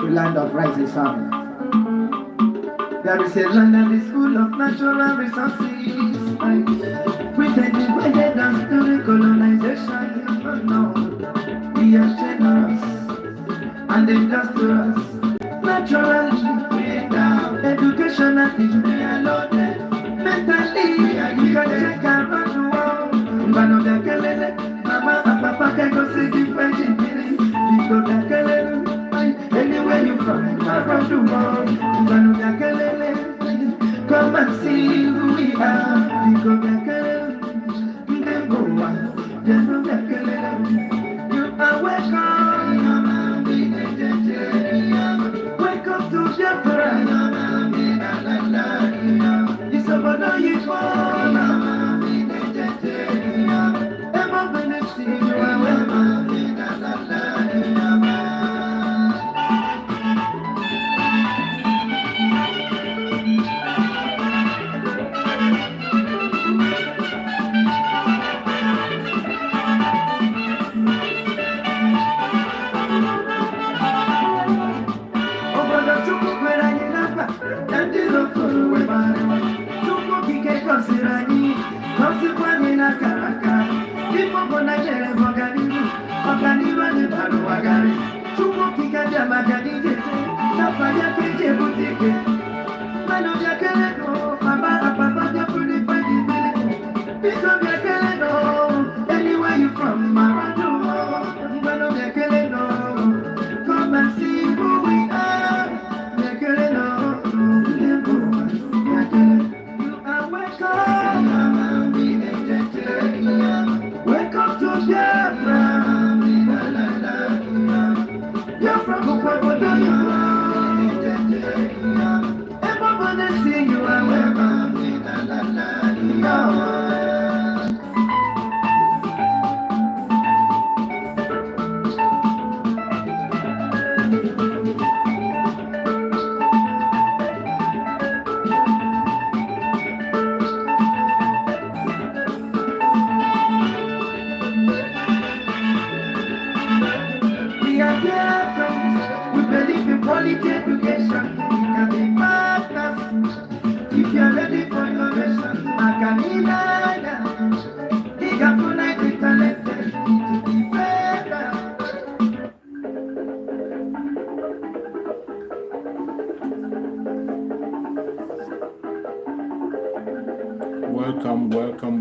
the land of rising sun. There is a land that is full of natural resources. We take divided us during colonization. No, we are generous and industrious. Naturally, without education and loaded. Mentally, you can check out the world. One of the Kelele, Mama and Papa can go see different in because the Kelele, anywhere you from, around the world. One of the Kelele, come and see who we are because the Kelele, they go on. You know the Kelele, you are welcome. Welcome to Biafra. It's about the anywhere you from, around the world, come and see who we are. You are welcome. Welcome to Biafra. Biafra, everybody sing, you are welcome. We are Biafrans. We believe in quality education. We can be partners. If you are ready for innovation, Makanina, Igafuna, talented to be better.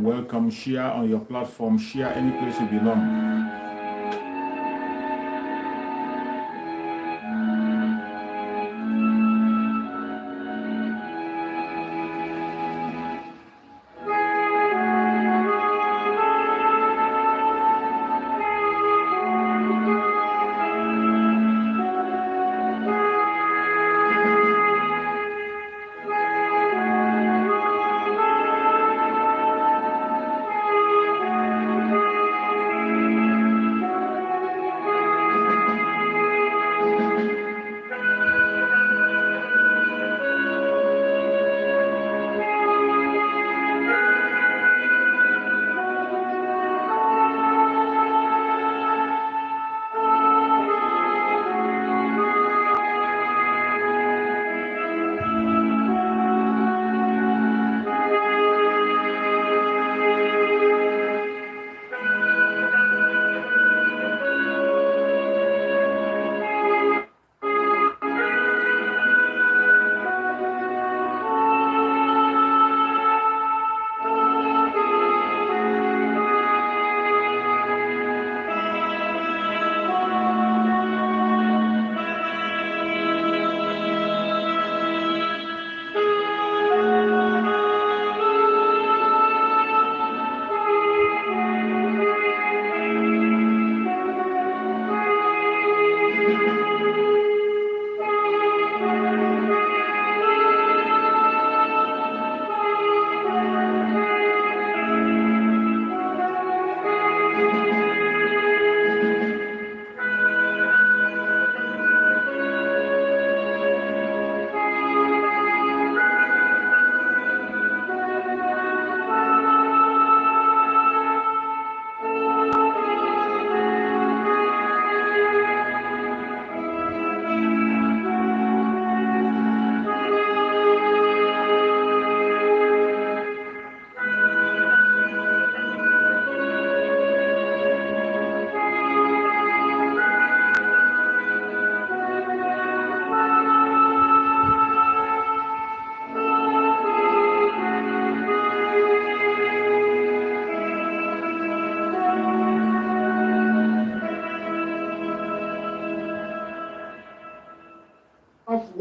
Welcome. Share on your platform. Share any place you belong.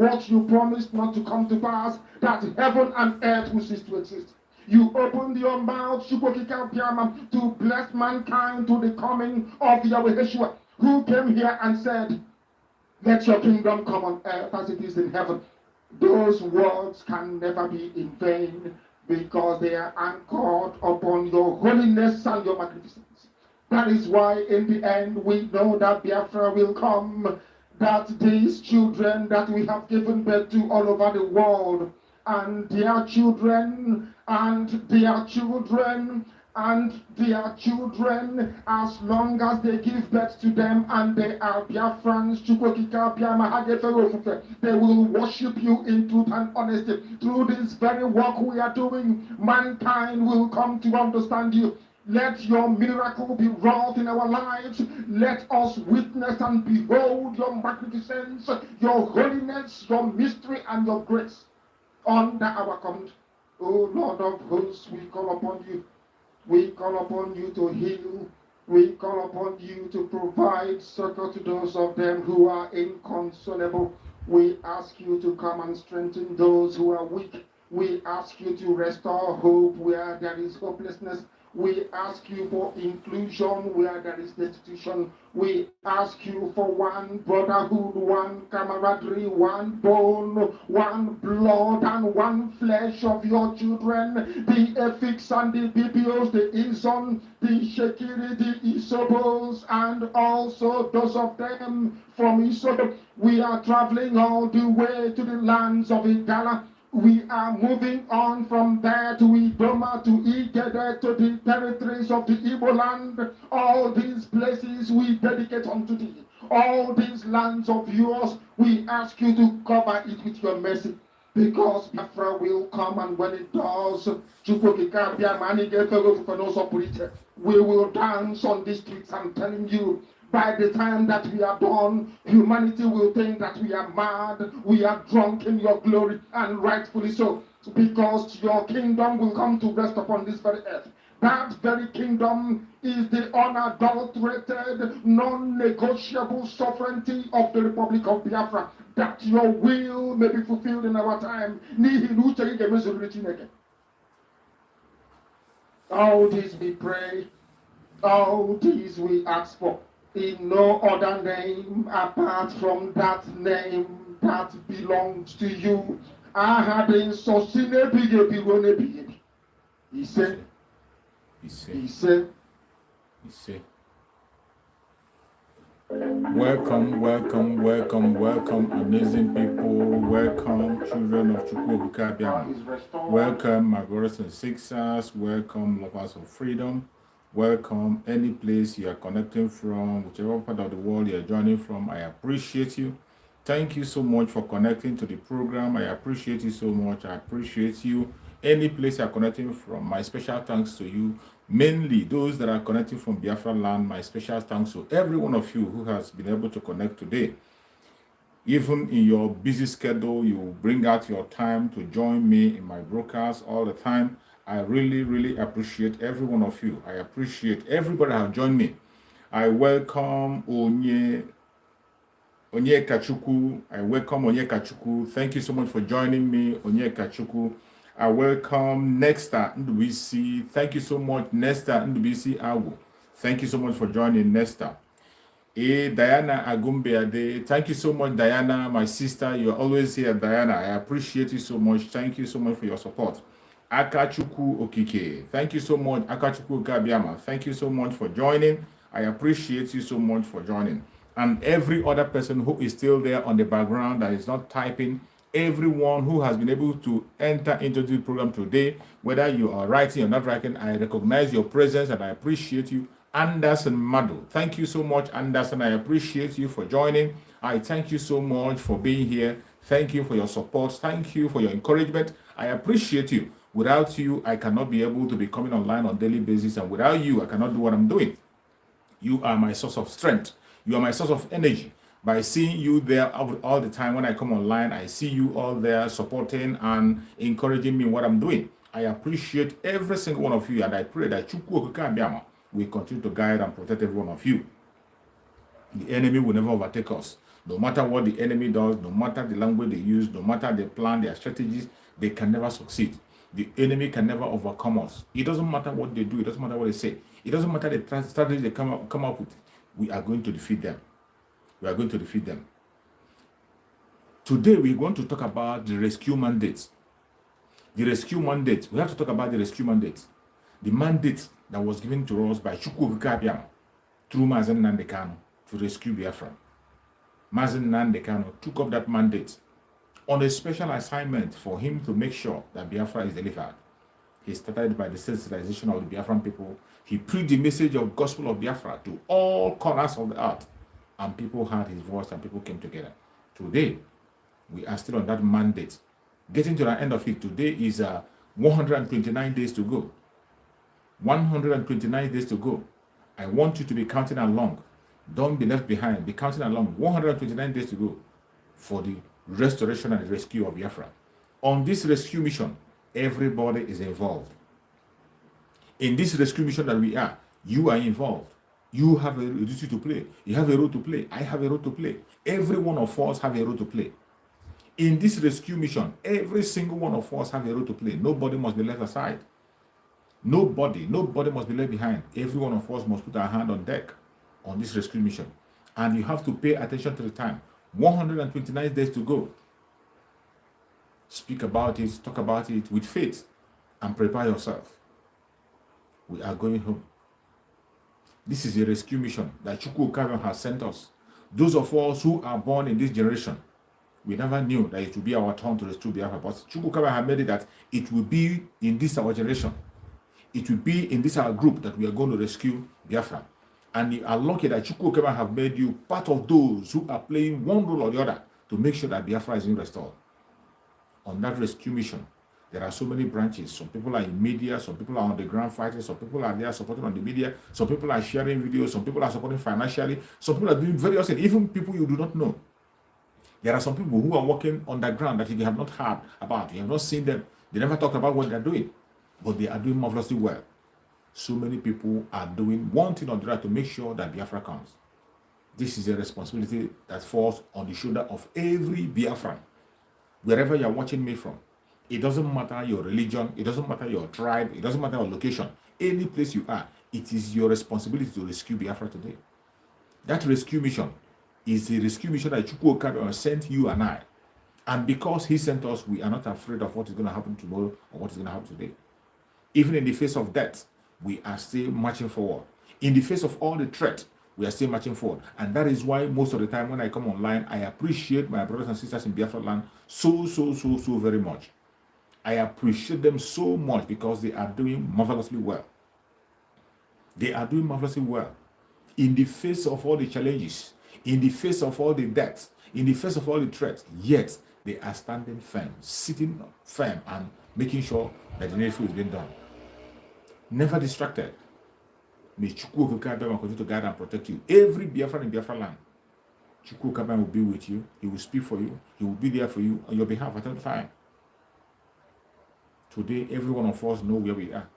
what you promised not to come to pass, that heaven and earth will cease to exist. You opened your mouth to bless mankind to the coming of Yahweh Yeshua, who came here and said, let your kingdom come on earth as it is in heaven. Those words can never be in vain because they are anchored upon your holiness and your magnificence. That is why in the end we know that Biafra will come, that these children that we have given birth to all over the world, and their children, and their children, and their children, as long as they give birth to them and they are Biafrans, they will worship you in truth and honesty. Through this very work we are doing, mankind will come to understand you. Let your miracle be wrought in our lives. Let us witness and behold your magnificence, your holiness, your mystery, and your grace under our command. O Lord of hosts, we call upon you. We call upon you to heal. We call upon you to provide succor to those of them who are inconsolable. We ask you to come and strengthen those who are weak. We ask you to restore hope where there is hopelessness. We ask you for inclusion where there is destitution. We ask you for one brotherhood, one camaraderie, one bone, one blood, and one flesh of your children. The Efiks and the Bibios, the Izon, the Shekiri, the Isobos, and also those of them from Isobo. We are traveling all the way to the lands of Igala. We are moving on from there to Idoma, to Igede, to the territories of the Igbo land. All these places we dedicate unto thee. All these lands of yours, we ask you to cover it with your mercy. Because Biafra will come, and when it does, we will dance on the streets. I'm telling you, by the time that we are done, humanity will think that we are mad, we are drunk in your glory, and rightfully so, because your kingdom will come to rest upon this very earth. That very kingdom is the unadulterated, non-negotiable sovereignty of the Republic of Biafra, that your will may be fulfilled in our time. All this we pray, all this we ask for, in no other name apart from that name that belongs to you. I had in He said, Welcome, welcome, welcome, welcome, amazing people. Welcome, children of Chukwuebuka Biafra. Welcome, my brothers and sisters. Welcome, lovers of freedom. Welcome, any place you are connecting from, whichever part of the world you are joining from. I appreciate you. Thank you so much for connecting to the program. I appreciate you so much. I appreciate you. Any place you are connecting from, my special thanks to you. Mainly those that are connecting from Biafra land, my special thanks to every one of you who has been able to connect today. Even in your busy schedule, you bring out your time to join me in my broadcast all the time. I really, really appreciate every one of you. I appreciate everybody who have joined me. I welcome Onye Kachuku. I welcome Onye Kachuku. Thank you so much for joining me, Onye Kachuku. I welcome Nesta Ndubisi. Thank you so much, Nesta Ndubisi Awu. Thank you so much for joining, Nesta. Diana Agumbeade. Thank you so much, Diana, my sister. You're always here, Diana. I appreciate you so much. Thank you so much for your support. Akachuku Okike. Thank you so much, Akachuku Gabiama. Thank you so much for joining. I appreciate you so much for joining. And every other person who is still there on the background that is not typing, everyone who has been able to enter into the program today, whether you are writing or not writing, I recognize your presence and I appreciate you. Anderson Madu. Thank you so much, Anderson. I appreciate you for joining. I thank you so much for being here. Thank you for your support. Thank you for your encouragement. I appreciate you. Without you, I cannot be able to be coming online on a daily basis. And without you, I cannot do what I'm doing. You are my source of strength. You are my source of energy. By seeing you there all the time when I come online, I see you all there supporting and encouraging me in what I'm doing. I appreciate every single one of you, and I pray that Chukwuebuka Biafra will continue to guide and protect every one of you. The enemy will never overtake us. No matter what the enemy does, no matter the language they use, no matter their plan, their strategies, they can never succeed. The enemy can never overcome us. It doesn't matter what they do. It doesn't matter what they say. It doesn't matter the strategy they come up with. We are going to defeat them. We are going to defeat them. Today, we're going to talk about the rescue mandate. The rescue mandate. We have to talk about the rescue mandate. The mandate that was given to us by Chukwu Abiyama through Mazen Nnamdi Kanu to rescue Biafra. Mazen Nnamdi Kanu took up that mandate on a special assignment for him to make sure that Biafra is delivered. He started by the sensitization of the Biafran people. He preached the message of gospel of Biafra to all corners of the earth, and people heard his voice and people came together. Today, we are still on that mandate. Getting to the end of it, today is 129 days to go. 129 days to go. I want you to be counting along. Don't be left behind. Be counting along. 129 days to go for the restoration and the rescue of Biafra. On this rescue mission, everybody is involved. In this rescue mission that we are, you are involved. You have a duty to play. You have a role to play. I have a role to play. Every one of us have a role to play. In this rescue mission, every single one of us have a role to play. Nobody must be left aside. Nobody must be left behind. Every one of us must put our hand on deck on this rescue mission. And you have to pay attention to the time. 129 days to go. Speak about it, talk about it with faith, and prepare yourself. We are going home. This is a rescue mission that Chukwu has sent us. Those of us who are born in this generation, we never knew that it would be our turn to rescue Biafra. But Chukwu has made it that it will be in this our generation. It will be in this our group that we are going to rescue Biafra. And you are lucky that Chukwu have made you part of those who are playing one role or the other to make sure that Biafra is being restored. On that rescue mission, there are so many branches. Some people are in media, some people are on the ground fighting, some people are there supporting on the media, some people are sharing videos, some people are supporting financially, some people are doing various things, even people you do not know. There are some people who are working on the ground that you have not heard about, you have not seen them, they never talk about what they are doing, but they are doing marvelously well. So many people are doing one thing or the other to make sure that Biafra comes. This is a responsibility that falls on the shoulder of every Biafran. Wherever you are watching me from, it doesn't matter your religion, it doesn't matter your tribe, it doesn't matter your location, any place you are, it is your responsibility to rescue Biafra today. That rescue mission is the rescue mission that Chukwu Okabia sent you and I. And because he sent us, we are not afraid of what is going to happen tomorrow or what is going to happen today. Even in the face of death, we are still marching forward. In the face of all the threat, we are still marching forward. And that is why most of the time when I come online, I appreciate my brothers and sisters in Biafra land so very much. I appreciate them so much because they are doing marvelously well. They are doing marvelously well. In the face of all the challenges, in the face of all the deaths, in the face of all the threats, yet they are standing firm, sitting firm and making sure that the needful is being done. Never distracted. May Chukwu Okabia continue to guide and protect you. Every Biafran in Biafra land, Chukwu Okabia will be with you. He will speak for you. He will be there for you on your behalf at all time. Today, every one of us know where we are.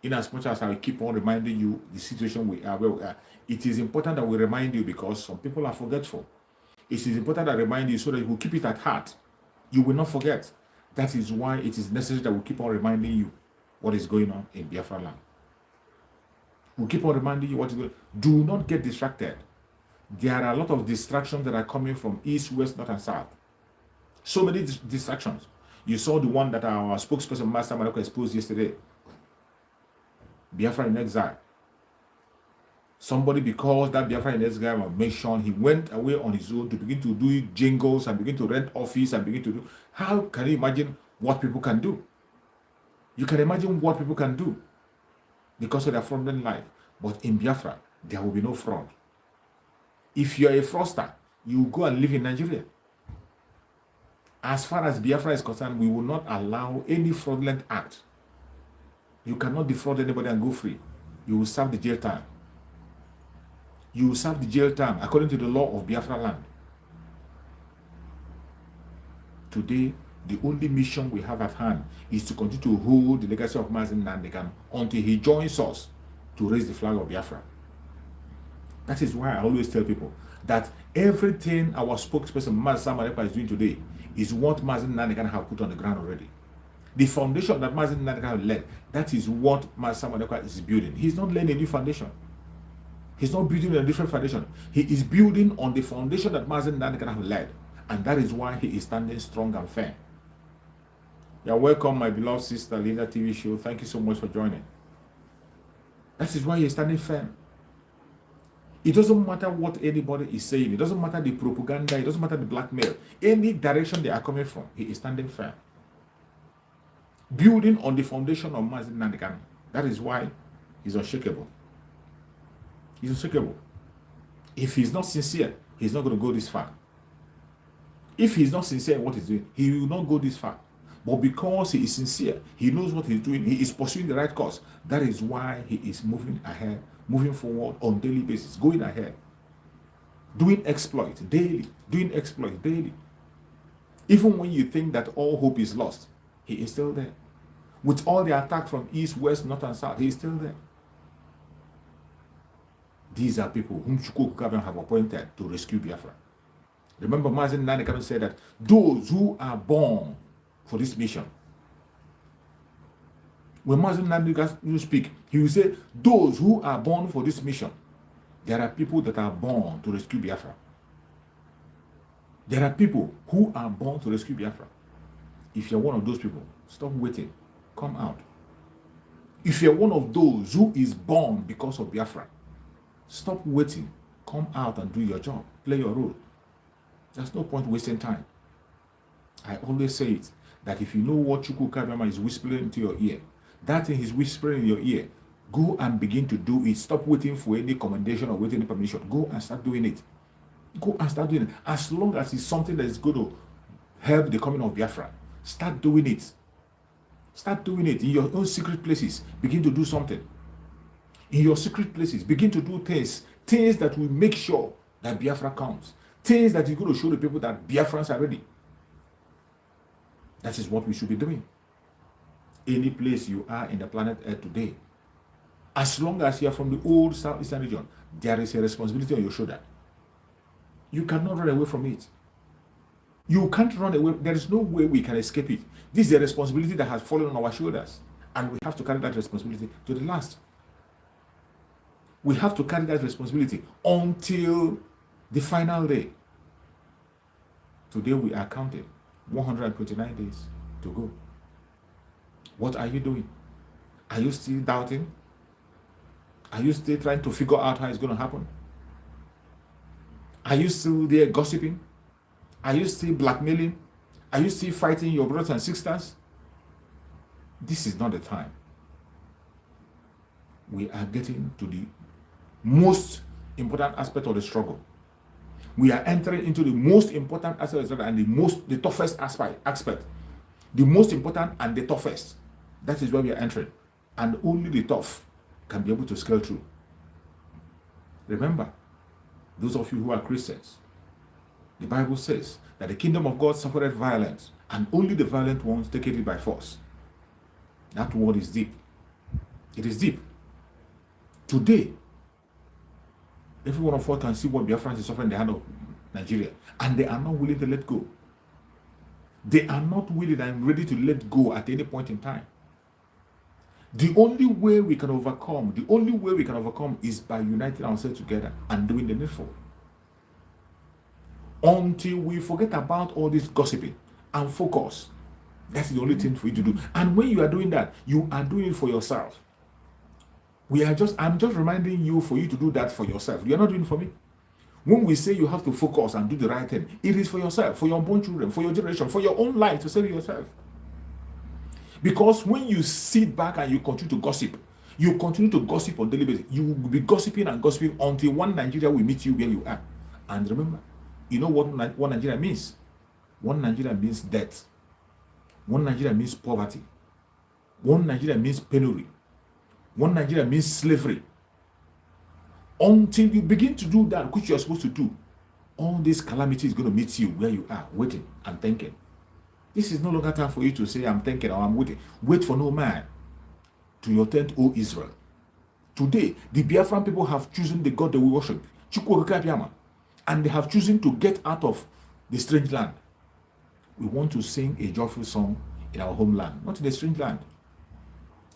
In as much as I keep on reminding you the situation we are, where we are, it is important that we remind you because some people are forgetful. It is important that I remind you so that you will keep it at heart. You will not forget. That is why it is necessary that we keep on reminding you what is going on in Biafra land. We'll keep on reminding you what is going on. Do not get distracted. There are a lot of distractions that are coming from east, west, north, and south. So many distractions. You saw the one that our spokesperson, Master Maroko, exposed yesterday. Biafra in exile. Somebody, because that Biafra in exile was mentioned, he went away on his own to begin to do jingles and begin to rent office and begin to do. How can you imagine what people can do? You can imagine what people can do because of their fraudulent life. But in Biafra, there will be no fraud. If you are a fraudster, you go and live in Nigeria. As far as Biafra is concerned, we will not allow any fraudulent act. You cannot defraud anybody and go free. You will serve the jail time. You will serve the jail time according to the law of Biafra land. Today, the only mission we have at hand is to continue to hold the legacy of Mazen Nnamdi Kanu until he joins us to raise the flag of Biafra. That is why I always tell people that everything our spokesperson, Mazi Marekwa, is doing today is what Mazi Nnamdi have put on the ground already. The foundation that Mazi Nnamdi have led, that is what Mazi Marekwa is building. He's not laying a new foundation. He's not building a different foundation. He is building on the foundation that Mazi Nnamdi have led. And that is why he is standing strong and firm. You're welcome, my beloved sister, Linda TV show. Thank you so much for joining. That is why he's standing firm. It doesn't matter what anybody is saying. It doesn't matter the propaganda. It doesn't matter the blackmail. Any direction they are coming from, he is standing firm. Building on the foundation of Mazi Nnamdi. That is why he's unshakable. He's unshakable. If he's not sincere, he's not going to go this far. If he's not sincere in what he's doing, he will not go this far. But because he is sincere, he knows what he's doing, he is pursuing the right cause. That is why he is moving ahead, moving forward on a daily basis, going ahead, doing exploits daily, Even when you think that all hope is lost, he is still there. With all the attack from east, west, north, and south, he is still there. These are people whom Chukwu have appointed to rescue Biafra. Remember, Mazi Nnamdi said that those who are born for this mission. When Mazi Nnamdi speak, he will say, those who are born for this mission. There are people that are born to rescue Biafra. There are people who are born to rescue Biafra. If you're one of those people, stop waiting. Come out. If you're one of those who is born because of Biafra, stop waiting. Come out and do your job. Play your role. There's no point wasting time. I always say it, that if you know what Chukwu is whispering into your ear, that thing he's whispering in your ear, go and begin to do it. Stop waiting for any commendation or waiting any permission. Go and start doing it. Go and start doing it. As long as it's something that is going to help the coming of Biafra, start doing it. Start doing it in your own secret places. Begin to do something. In your secret places, begin to do things that will make sure that Biafra comes. Things that is going to show the people that Biafrans are ready. That is what we should be doing. Any place you are in the planet Earth today, as long as you are from the old Southeastern region, there is a responsibility on your shoulder. You cannot run away from it. You can't run away. There is no way we can escape it. This is a responsibility that has fallen on our shoulders, and we have to carry that responsibility to the last. We have to carry that responsibility until the final day. Today we are counting 129 days to go. What are you doing? Are you still doubting? Are you still trying to figure out how it's going to happen? Are you still there gossiping? Are you still blackmailing? Are you still fighting your brothers and sisters? This is not the time. We are getting to the most important aspect of the struggle. We are entering into the most important aspect of the struggle and the toughest aspect. The most important and the toughest. That is where we are entering. And only the tough can be able to scale through. Remember, those of you who are Christians, the Bible says that the kingdom of God suffered violence, and only the violent ones take it by force. That word is deep. It is deep. Today, every one of us can see what Biafrans is suffering in the hand of Nigeria, and they are not willing to let go. They are not willing and ready to let go at any point in time. The only way we can overcome, is by uniting ourselves together and doing the needful. Until we forget about all this gossiping and focus, that's the only thing for you to do. And when you are doing that, you are doing it for yourself. I'm just reminding you for you to do that for yourself. You are not doing it for me. When we say you have to focus and do the right thing, it is for yourself, for your unborn children, for your generation, for your own life, to save yourself. Because when you sit back and you continue to gossip on daily basis, you will be gossiping and gossiping until one Nigeria will meet you where you are. And remember, you know what one Nigeria means? One Nigeria means death. One Nigeria means poverty. One Nigeria means penury. One Nigeria means slavery. Until you begin to do that, which you are supposed to do, all this calamity is going to meet you where you are, waiting and thinking. This is no longer time for you to say, I'm thinking or I'm waiting. Wait for no man. To your tent, O Israel. Today, the Biafran people have chosen the God that we worship. and they have chosen to get out of the strange land. We want to sing a joyful song in our homeland, not in a strange land.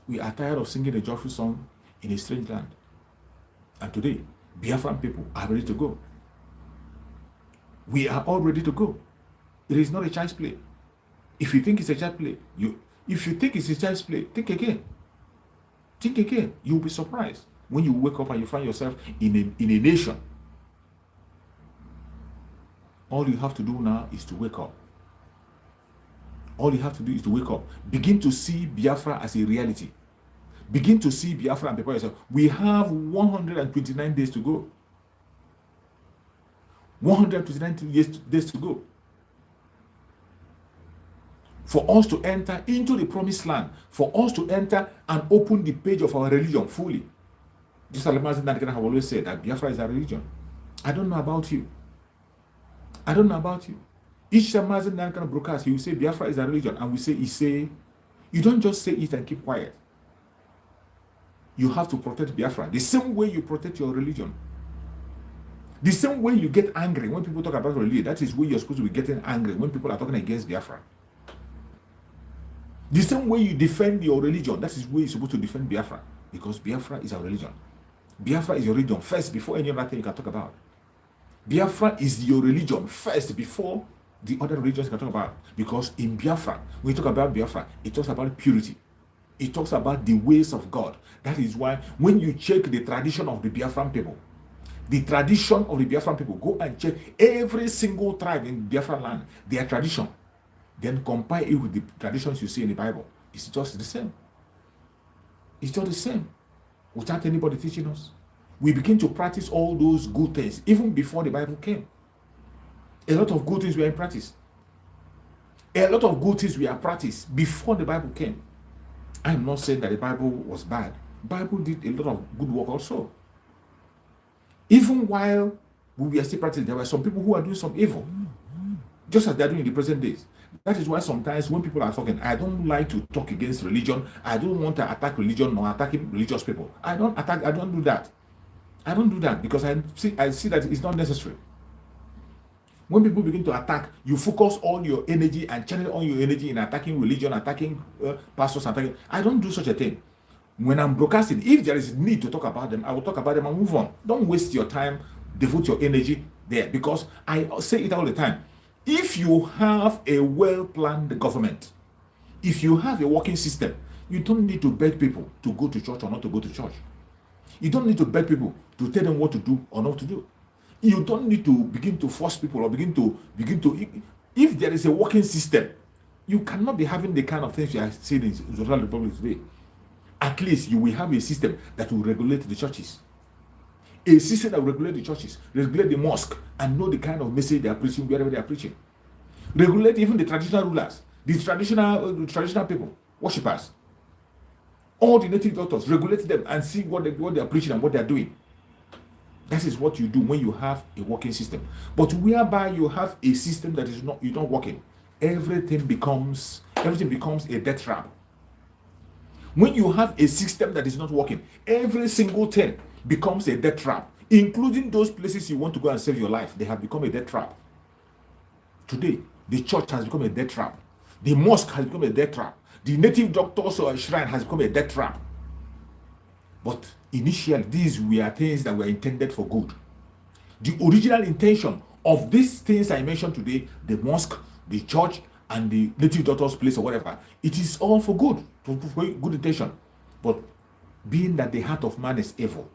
We are tired of singing a joyful song in a strange land. And today, Biafran people are ready to go. We are all ready to go. It is not a child's play. If you think it's a child's play, if you think it's a child's play, think again. Think again. You'll be surprised when you wake up and you find yourself in a nation. All you have to do now is to wake up. All you have to do is to wake up. Begin to see Biafra as a reality. Begin to see Biafra and prepare yourself. We have 129 days to go. 129 days to go. For us to enter into the promised land. For us to enter and open the page of our religion fully. Just like Mazen Nigerian have always said that Biafra is a religion. I don't know about you. I don't know about you. Each time Mazen Nigerian broadcast, he will say Biafra is a religion. And he say, you don't just say it and keep quiet. You have to protect Biafra. The same way you protect your religion. The same way you get angry when people talk about religion. That is where you're supposed to be getting angry when people are talking against Biafra. The same way you defend your religion, that is where you're supposed to defend Biafra. Because Biafra is our religion. Biafra is your religion first before any other thing you can talk about. Biafra is your religion first before the other religions you can talk about. Because in Biafra, when you talk about Biafra, it talks about purity. It talks about the ways of God. That is why when you check the tradition of the Biafran people, go and check every single tribe in Biafran land, their tradition. Then compare it with the traditions you see in the Bible. It's just the same. It's just the same. Without anybody teaching us. We begin to practice all those good things even before the Bible came. A lot of good things were in practice. A lot of good things were practiced before the Bible came. I'm not saying that the Bible was bad. The Bible did a lot of good work also. Even while we were still practicing, there were some people who are doing some evil. Just as they're doing in the present days. That is why sometimes when people are talking, I don't like to talk against religion. I don't want to attack religion or attacking religious people. I don't do that. I don't do that because I see that it's not necessary. When people begin to attack, you focus all your energy and channel all your energy in attacking religion, attacking pastors, attacking. I don't do such a thing. When I'm broadcasting, if there is need to talk about them, I will talk about them and move on. Don't waste your time, devote your energy there, because I say it all the time. If you have a well-planned government, if you have a working system, you don't need to beg people to go to church or not to go to church. You don't need to beg people to tell them what to do or not to do. You don't need to begin to force people or begin to. If there is a working system, you cannot be having the kind of things you are seeing in the Federal Republic today. At least you will have a system that will regulate the churches. A system that will regulate the churches, regulate the mosque, and know the kind of message they are preaching wherever they are preaching. Regulate even the traditional rulers, the traditional people, worshippers, all the native doctors. Regulate them and see what they are preaching and what they are doing. That is what you do when you have a working system. But whereby you have a system that is not working, everything becomes a death trap. When you have a system that is not working, every single thing becomes a death trap, including those places you want to go and save your life. They have become a death trap. Today, the church has become a death trap. The mosque has become a death trap. The native doctors or shrine has become a death trap. But initially, these were things that were intended for good. The original intention of these things I mentioned today, the mosque, the church, and the native doctor's place or whatever, it is all for good, for good intention. But being that the heart of man is evil,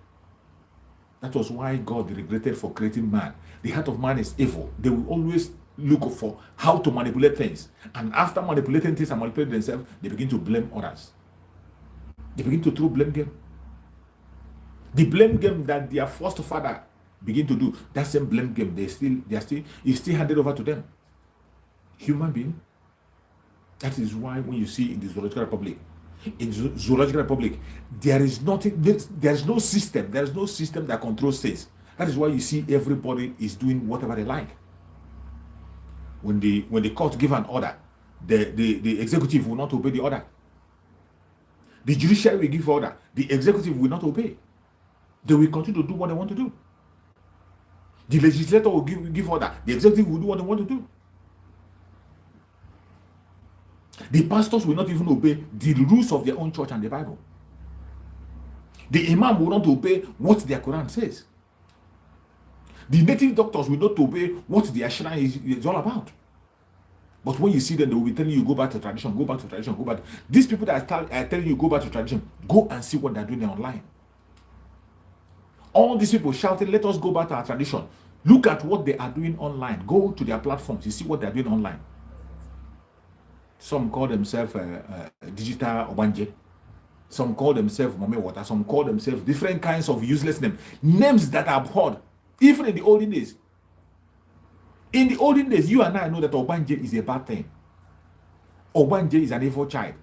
that was why God regretted for creating man. The heart of man is evil. They will always look for how to manipulate things. And after manipulating things and manipulating themselves, they begin to blame others. They begin to throw blame game. The blame game that their first father begin to do, that same blame game, it's still handed over to them. Human being. That is why when you see in the Zoological Republic, there is no system that controls things. That is why you see everybody is doing whatever they like. When the court give an order, the executive will not obey the order. The judiciary will give order, the executive will not obey. They will continue to do what they want to do. The legislator will give order. The executive will do what they want to do. The pastors will not even obey the rules of their own church and the Bible. The imam will not obey what their Quran says. The native doctors will not obey what their shrine is all about. But when you see them, they will be telling you, go back to tradition, go back to tradition, go back. These people that are telling you, go back to tradition, go and see what they're doing online. All these people shouting, let us go back to our tradition. Look at what they are doing online. Go to their platforms. You see what they're doing online. Some call themselves digital obanje. Some call themselves mame water. Some call themselves different kinds of useless names. Names that are abhorred. Even in the olden days. In the olden days, you and I know that obanje is a bad thing. Obanje is an evil child.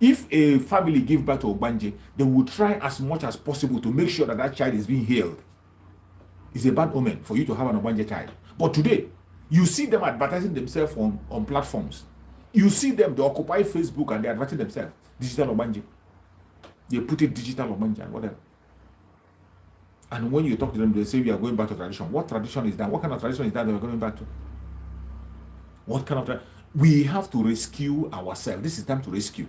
If a family give birth to obanje, they will try as much as possible to make sure that that child is being healed. It's a bad omen for you to have an obanje child. But today, you see them advertising themselves on platforms. You see them, they occupy Facebook and they advertise themselves. Digital obanje. They put it digital obanje and whatever. And when you talk to them, they say we are going back to tradition. What tradition is that? What kind of tradition is that we're going back to? What kind of we have to rescue ourselves. This is time to rescue.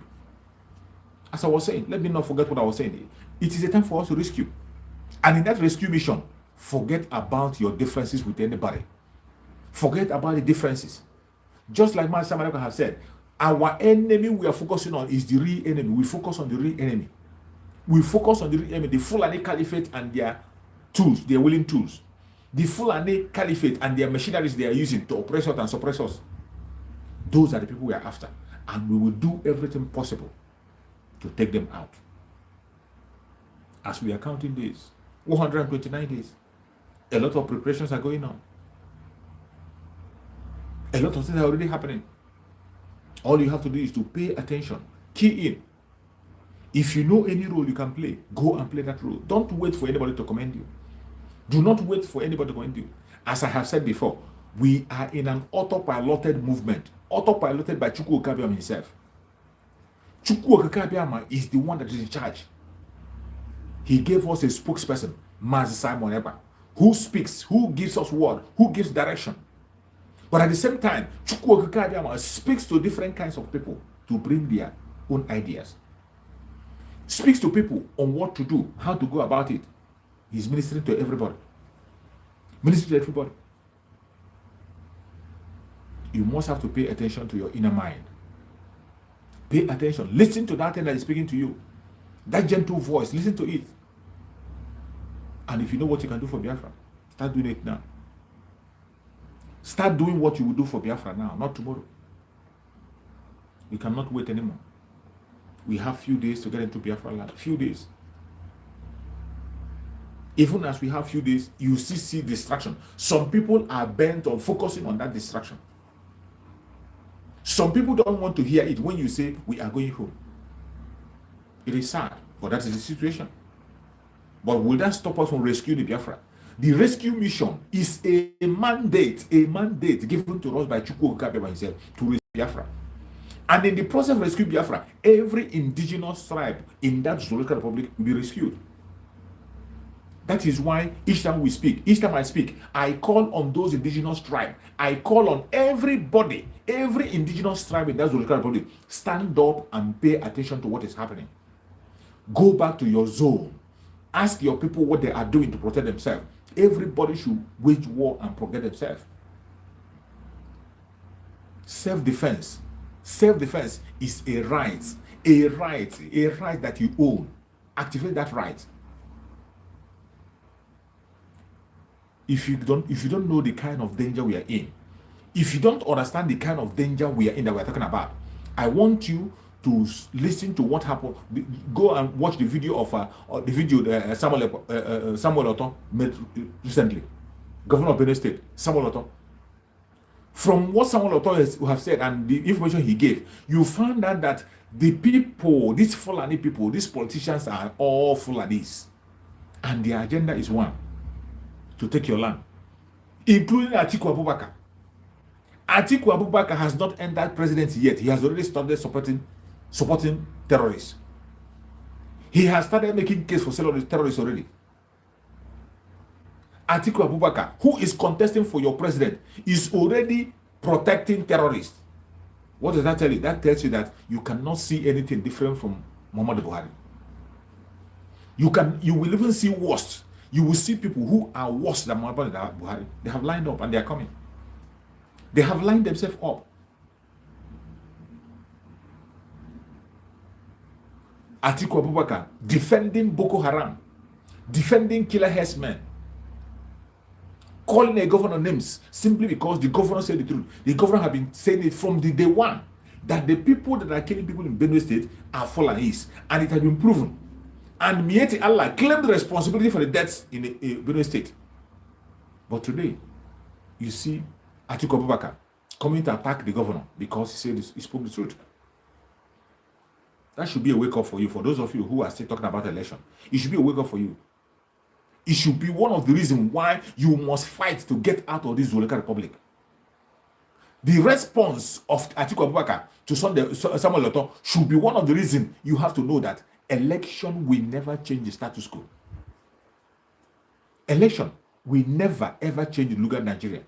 As I was saying, let me not forget what I was saying. It is a time for us to rescue. And in that rescue mission, forget about your differences with anybody. Forget about the differences. Just like Master Malaka has said, our enemy we are focusing on is the real enemy. We focus on the real enemy. We focus on the real enemy, the Fulani Caliphate and their tools, their willing tools. The Fulani Caliphate and their machineries they are using to oppress us and suppress us. Those are the people we are after. And we will do everything possible to take them out. As we are counting days, 129 days, a lot of preparations are going on. A lot of things are already happening. All you have to do is to pay attention, key in. If you know any role you can play, go and play that role. Don't wait for anybody to commend you. Do not wait for anybody to commend you. As I have said before, we are in an autopiloted movement, autopiloted by Chukwu Okabiama himself. Chukwu Okabiama is the one that is in charge. He gave us a spokesperson, Mazi Simon Eba, who speaks, who gives us word, who gives direction. But at the same time, Chukwu Okabiama speaks to different kinds of people to bring their own ideas. Speaks to people on what to do, how to go about it. He's ministering to everybody. Ministering to everybody. You must have to pay attention to your inner mind. Pay attention. Listen to that thing that is speaking to you. That gentle voice, listen to it. And if you know what you can do for Biafra, start doing it now. Start doing what you will do for Biafra now, not tomorrow. We cannot wait anymore. We have few days to get into Biafra land. Few days. Even as we have few days, you see distraction. Some people are bent on focusing on that distraction. Some people don't want to hear it when you say we are going home. It is sad, but that is the situation. But will that stop us from rescuing the Biafra? The rescue mission is a mandate given to us by Chukwu Okabiama himself to rescue Biafra. And in the process of rescue Biafra, every indigenous tribe in that Zoological Republic will be rescued. That is why each time we speak, each time I speak, I call on those indigenous tribes. I call on everybody, every indigenous tribe in that Zoological Republic, stand up and pay attention to what is happening. Go back to your zone. Ask your people what they are doing to protect themselves. Everybody should wage war and protect themselves. Self-defense. Self-defense is a right that you own. Activate that right. If you don't know the kind of danger we are in, if you don't understand the kind of danger we are in that we're talking about, I want you to listen to what happened. Go and watch the video of Samuel Oto made recently, Governor of Benue State, Samuel Oto. From what Samuel Oto have said and the information he gave, you found out that the people, these Fulani people, these politicians are all Fulanis. And their agenda is one, to take your land, including Atiku Abubakar. Atiku Abubakar has not entered presidency yet. He has already started supporting terrorists. He has started making case for terrorists already. Atiku Abubakar, who is contesting for your president, is already protecting terrorists. What does that tell you? That tells you that you cannot see anything different from Muhammadu Buhari. You will even see worse. You will see people who are worse than Muhammadu Buhari. They have lined up and they are coming. They have lined themselves up. Atiku Abubakar defending Boko Haram, defending killer herdsmen, calling a governor names simply because the governor said the truth. The governor have been saying it from the day one that the people that are killing people in Benue State are Fulanis, and it has been proven. And Mieti Allah claimed the responsibility for the deaths in Benue State. But today, you see Atiku Abubakar coming to attack the governor because he said he spoke the truth. That should be a wake-up for you. For those of you who are still talking about election, it should be a wake-up for you. It should be one of the reasons why you must fight to get out of this Zoleka Republic. The response of Atiku Abubakar to Samuel Oto should be one of the reasons you have to know that election will never change the status quo. Election will never ever change the Lugar Nigeria.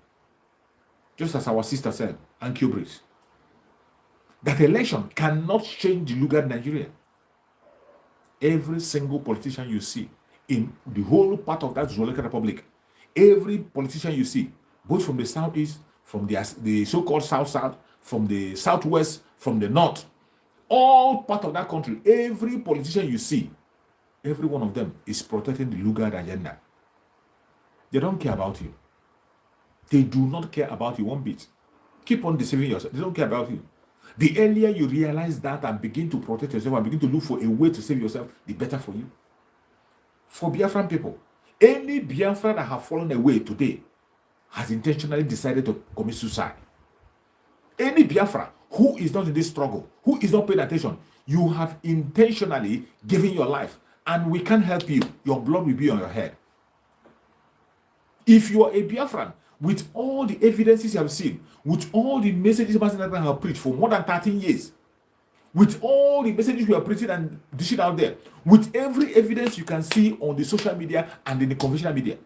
Just as our sister said, and Kubris. That election cannot change the Lugar Nigeria. Every single politician you see in the whole part of that Zoleka Republic, every politician you see, both from the southeast, from the so-called south-south, from the southwest, from the north, all part of that country, every politician you see, every one of them is protecting the Lugar agenda. They don't care about you. They do not care about you one bit. Keep on deceiving yourself. They don't care about you. The earlier you realize that and begin to protect yourself and begin to look for a way to save yourself, the better for you. For Biafran people, any Biafran that have fallen away today has intentionally decided to commit suicide. Any Biafra who is not in this struggle, who is not paying attention, you have intentionally given your life, and we can't help you. Your blood will be on your head. If you are a Biafran, with all the evidences you have seen, with all the messages President have preached for more than 13 years, with all the messages we are preaching and dishing out there, with every evidence you can see on the social media and in the conventional media,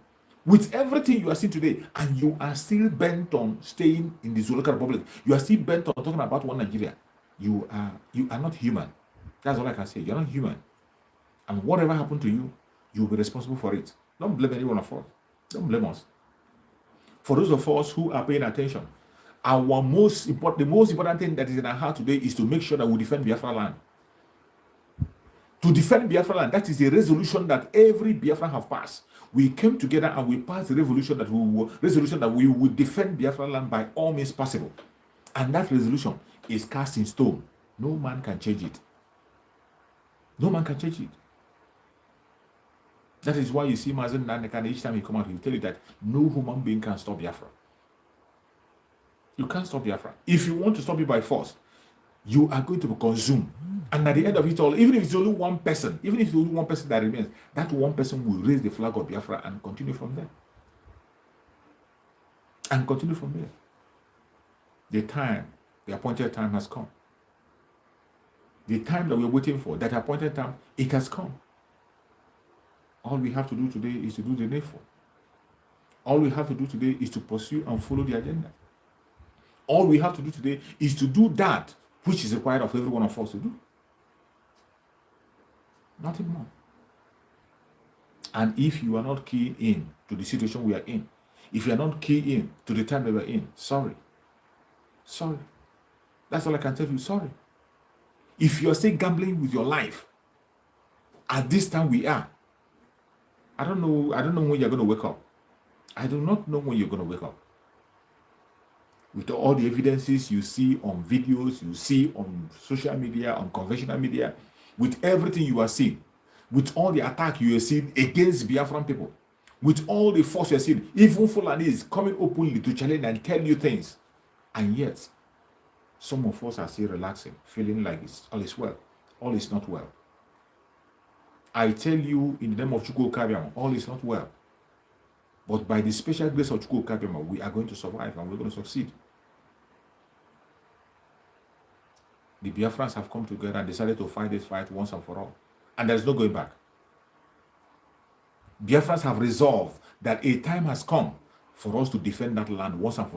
with everything you are seeing today, and you are still bent on staying in the Zoleka Republic, you are still bent on talking about one Nigeria, you are not human. That's all I can say. You're not human. And whatever happened to you, you'll be responsible for it. Don't blame any one of us. Don't blame us. For those of us who are paying attention, the most important thing that is in our heart today is to make sure that we defend Biafra land. To defend Biafra land, that is a resolution that every Biafran have passed. We came together and we passed the resolution that we will defend Biafra land by all means possible. And that resolution is cast in stone. No man can change it. No man can change it. That is why you see Mazen Nanekan, each time he come out, he will tell you that no human being can stop Biafra. You can't stop Biafra. If you want to stop it by force, you are going to be consumed. And at the end of it all, even if it's only one person, that remains, that one person will raise the flag of Biafra and continue from there. And continue from there. The appointed time has come. The time that we're waiting for, that appointed time, it has come. All we have to do today is to do the needful. All we have to do today is to pursue and follow the agenda. All we have to do today is to do that which is required of every one of us to do. Nothing more. And if you are not keying in to the situation we are in, if you are not keying in to the time that we are in, sorry. Sorry. That's all I can tell you, sorry. If you are still gambling with your life, at this time we are, I don't know when you're going to wake up. I do not know when you're going to wake up. With all the evidences you see on videos, you see on social media, on conventional media, with everything you are seeing, with all the attack you are seeing against Biafran people, with all the force you are seeing, even Fulani is coming openly to challenge and tell you things. And yet, some of us are still relaxing, feeling like all is well. All is not well. I tell you in the name of Chukwu Kabiama, all is not well. But by the special grace of Chukwu Kabiama, we are going to survive and we're going to succeed. The Biafrans have come together and decided to fight this fight once and for all. And there's no going back. Biafrans have resolved that a time has come for us to defend that land once and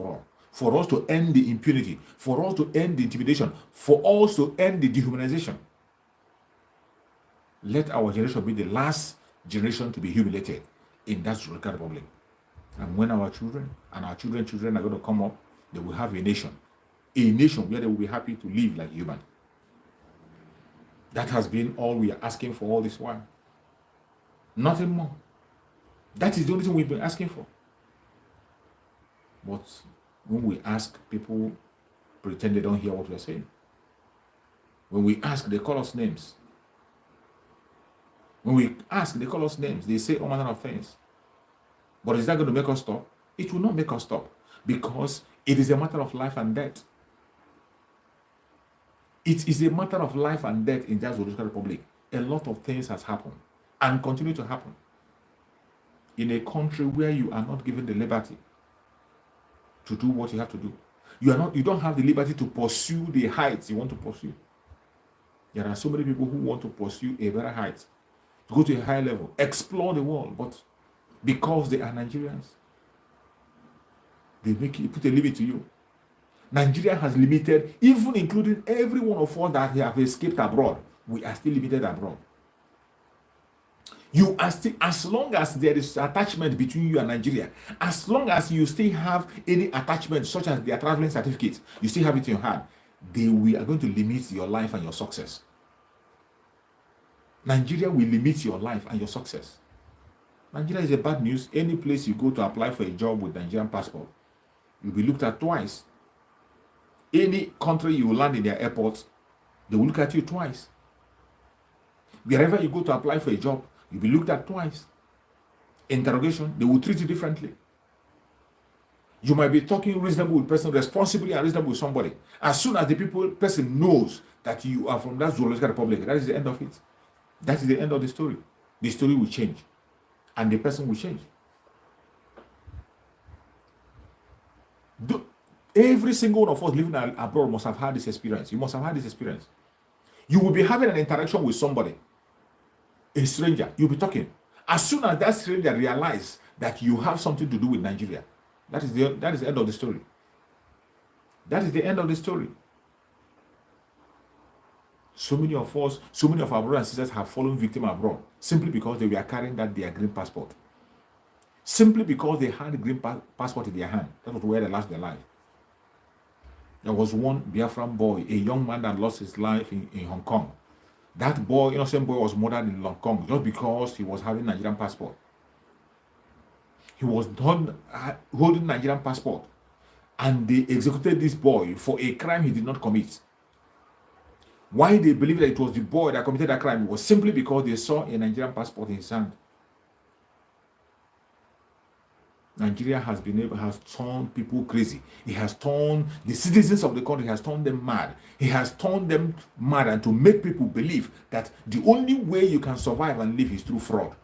for us to end the impunity, for us to end the intimidation, for us to end the dehumanization. Let our generation be the last generation to be humiliated in that republic. And when our children and our children's children are going to come up, they will have a nation where they will be happy to live like human. That has been all we are asking for all this while. Nothing more. That is the only thing we've been asking for. But when we ask, people pretend they don't hear what we're saying. When we ask, they call us names. When we ask, they call us names. They say all manner of things. But is that going to make us stop? It will not make us stop, because it is a matter of life and death. It is a matter of life and death in that Zoological Republic. A lot of things has happened and continue to happen in a country where you are not given the liberty to do what you have to do. You don't have the liberty to pursue the heights you want to pursue. There are so many people who want to pursue a better height, to go to a higher level, explore the world, but because they are Nigerians, they put a limit to you. Nigeria has limited, even including every one of us that have escaped abroad. We are still limited abroad. You are still, as long as there is attachment between you and Nigeria, as long as you still have any attachment, such as their traveling certificate, you still have it in your hand, we are going to limit your life and your success. Nigeria will limit your life and your success. Nigeria is a bad news. Any place you go to apply for a job with Nigerian passport, you'll be looked at twice. Any country you land in their airport, they will look at you twice. Wherever you go to apply for a job, you'll be looked at twice. Interrogation, they will treat you differently. You might be talking reasonable with person, responsibly and reasonable with somebody. As soon as the person knows that you are from that Zoological Republic, that is the end of it. That is the end of the story. The story will change. And the person will change. Every single one of us living abroad must have had this experience. You must have had this experience. You will be having an interaction with somebody, a stranger. You'll be talking. As soon as that stranger realizes that you have something to do with Nigeria, that is the end of the story. That is the end of the story. So many of us, so many of our brothers and sisters have fallen victim abroad simply because they were carrying their green passport. Simply because they had a green passport in their hand. That was where they lost their life. There was one Biafran boy, a young man that lost his life in Hong Kong. That boy, innocent boy, was murdered in Hong Kong just because he was having Nigerian passport. He was holding Nigerian passport, and they executed this boy for a crime he did not commit. Why they believe that it was the boy that committed that crime was simply because they saw a Nigerian passport in his hand. Nigeria has turned people crazy. It has turned the citizens of the country, has turned them mad. He has turned them mad, and to make people believe that the only way you can survive and live is through fraud.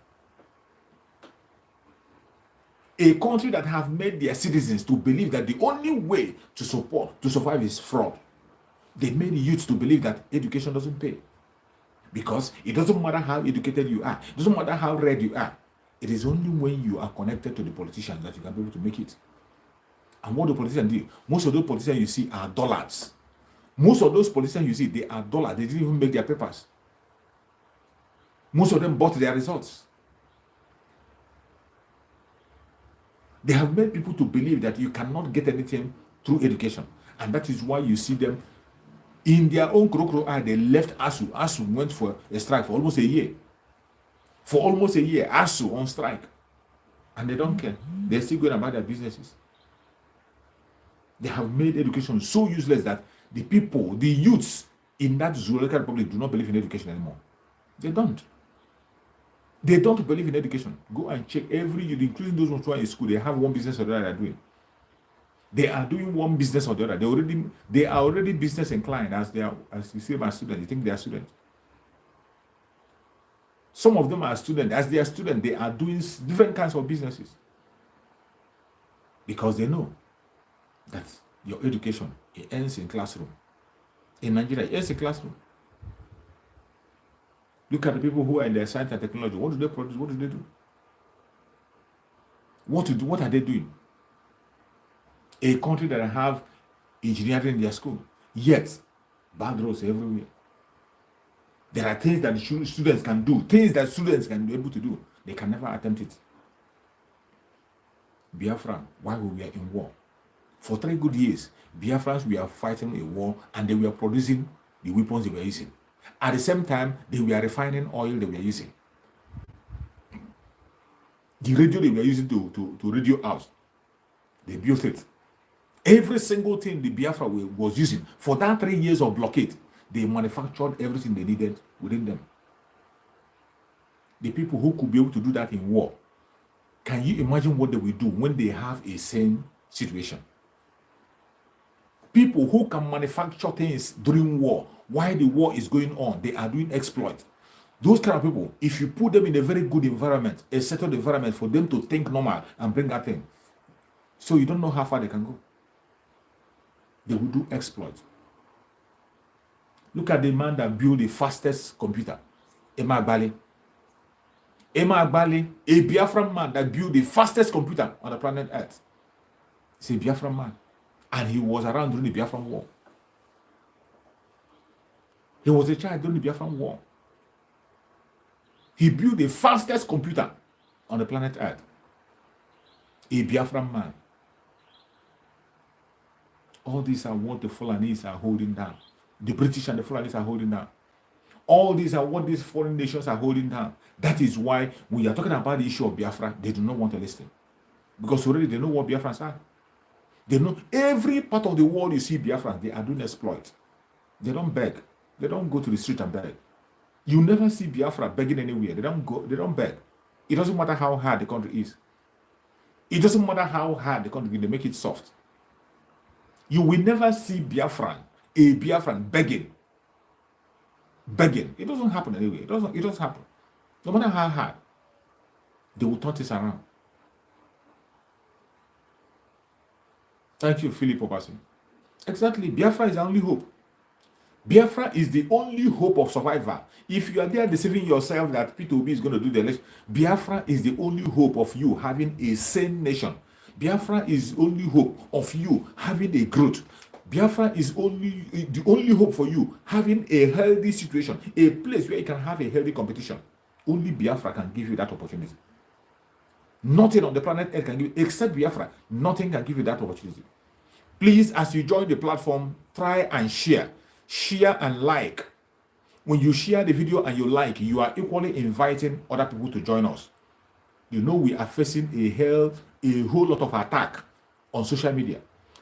A country that have made their citizens to believe that the only way to survive is fraud. They made youths to believe that education doesn't pay. Because it doesn't matter how educated you are, it doesn't matter how read you are. It is only when you are connected to the politicians that you can be able to make it. And what the politicians do, most of those politicians you see are dullards. Most of those politicians you see, they are dullards. They didn't even make their papers. Most of them bought their results. They have made people to believe that you cannot get anything through education. And that is why you see them in their own crocodile eye. They left ASU. ASU went for a strike for almost a year. For almost a year, ASU on strike. And they don't care. They're still going about their businesses. They have made education so useless that the people, the youths in that Zoological Republic do not believe in education anymore. They don't. They don't believe in education. Go and check every youth, including those who are in school, they have one business or the other they're doing. They are doing one business or the other. They are already business inclined as you see my students. You think they are students. Some of them are students. As they are students, they are doing different kinds of businesses. Because they know that your education, it ends in classroom. In Nigeria, it ends in classroom. Look at the people who are in their science and technology. What do they produce? What do they do? What to do? What are they doing? A country that have engineering in their school, yet bad roads everywhere. There are things that students can do, things that students can be able to do. They can never attempt it. Biafra, while we were in war, for 3 good years, Biafrans were fighting a war and they were producing the weapons they were using. At the same time, they were refining oil they were using. The radio they were using to radio out, they built it. Every single thing the Biafra was using for that 3 years of blockade, they manufactured everything they needed within them. The people who could be able to do that in war, can you imagine what they will do when they have a same situation? People who can manufacture things during war, while the war is going on, they are doing exploit. Those kind of people, if you put them in a very good environment, a settled environment for them to think normal and bring that thing, so you don't know how far they can go. They will do exploit. Look at the man that built the fastest computer, Emma Agbali. Emma Agbali, a Biafran man that built the fastest computer on the planet Earth. He's a Biafran man. And he was around during the Biafran War. He was a child during the Biafran War. He built the fastest computer on the planet Earth. A Biafran man. All these are what the Fulanis are holding down. The British and the Fulanis are holding down. All these are what these foreign nations are holding down. That is why we are talking about the issue of Biafra. They do not want to listen. Because already they know what Biafrans are. They know every part of the world you see Biafrans, they are doing exploit. They don't beg. They don't go to the street and beg. You never see Biafra begging anywhere. They don't beg. It doesn't matter how hard the country is. It doesn't matter how hard the country is, they make it soft. You will never see a Biafran begging. Begging. It doesn't happen anyway. It doesn't happen. No matter how hard, they will turn this around. Thank you, Philip Obasi. Exactly. Biafra is the only hope. Biafra is the only hope of survival. If you are there deceiving yourself that P2B is going to do the election, Biafra is the only hope of you having a sane nation. Biafra is the only hope of you having a growth. Biafra is the only hope for you having a healthy situation, a place where you can have a healthy competition. Only Biafra can give you that opportunity. Nothing on the planet Earth can give you, except Biafra. Nothing can give you that opportunity. Please, as you join the platform, try and share. Share and like. When you share the video and you like, you are equally inviting other people to join us. You know we are facing a whole lot of attack on social media.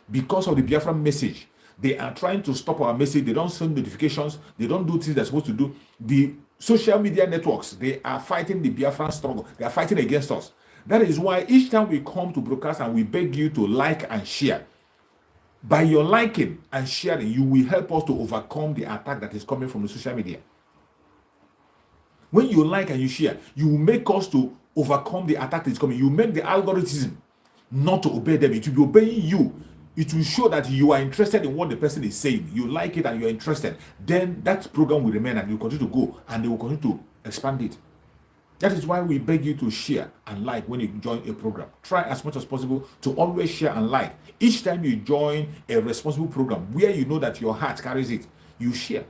Because of the Biafra message, they are trying to stop our message. They don't send notifications. They don't do things they're supposed to do. The social media networks, they are fighting the Biafran struggle. They are fighting against us. That is why each time we come to broadcast and we beg you to like and share. By your liking and sharing, you will help us to overcome the attack that is coming from the social media. When you like and you share, you will make us to overcome the attack that is coming. You make the algorithm not to obey them. It will be obeying you. It will show that you are interested in what the person is saying. You like it and you're interested. Then that program will remain and you continue to go and they will continue to expand it. That is why we beg you to share and like when you join a program. Try as much as possible to always share and like. Each time you join a responsible program where you know that your heart carries it, you share.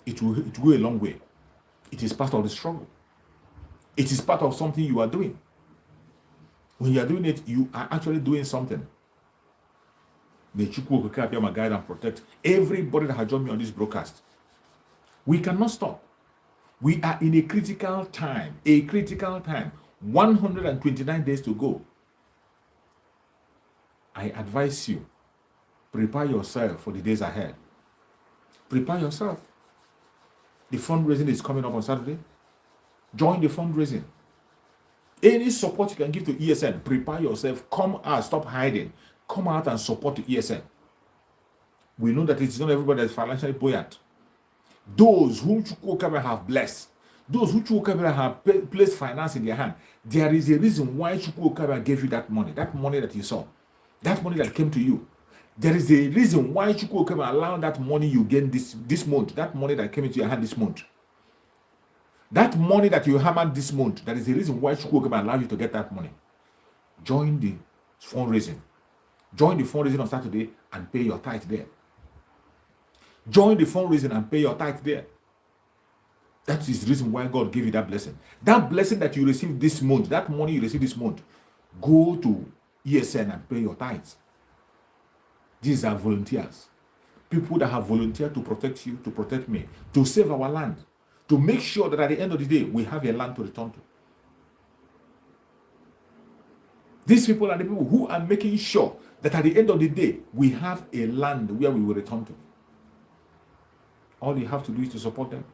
It will go a long way. It is part of the struggle. It is part of something you are doing. When you are doing it, you are actually doing something. May Chukwu Okike appear my guide and protect everybody that has joined me on this broadcast. We cannot stop. We are in a critical time. 129 days to go. I advise you, prepare yourself for the days ahead. Prepare yourself. The fundraising is coming up on Saturday. Join the fundraising. Any support you can give to ESN, prepare yourself. Come out, stop hiding. Come out and support the ESN. We know that it's not everybody that's financially buoyant. Those whom Chukwu Okike have blessed, those who Chukwu Okike have placed finance in their hand, there is a reason why Chukwu Okike gave you that money that you saw, that money that came to you. There is a reason why Chukwu Okike allowed that money you gained this month, that money that came into your hand this month. That money that you hammered this month, there is a reason why Chukwu Okike allowed you to get that money. Join the fundraising. Join the fundraising on Saturday and pay your tithe there. Join the fundraising and pay your tithe there. That is the reason why God gave you that blessing. That blessing that you receive this month, that money you receive this month, go to ESN and pay your tithes. These are volunteers. People that have volunteered to protect you, to protect me, to save our land, to make sure that at the end of the day, we have a land to return to. These people are the people who are making sure that at the end of the day, we have a land where we will return to. All you have to do is to support them.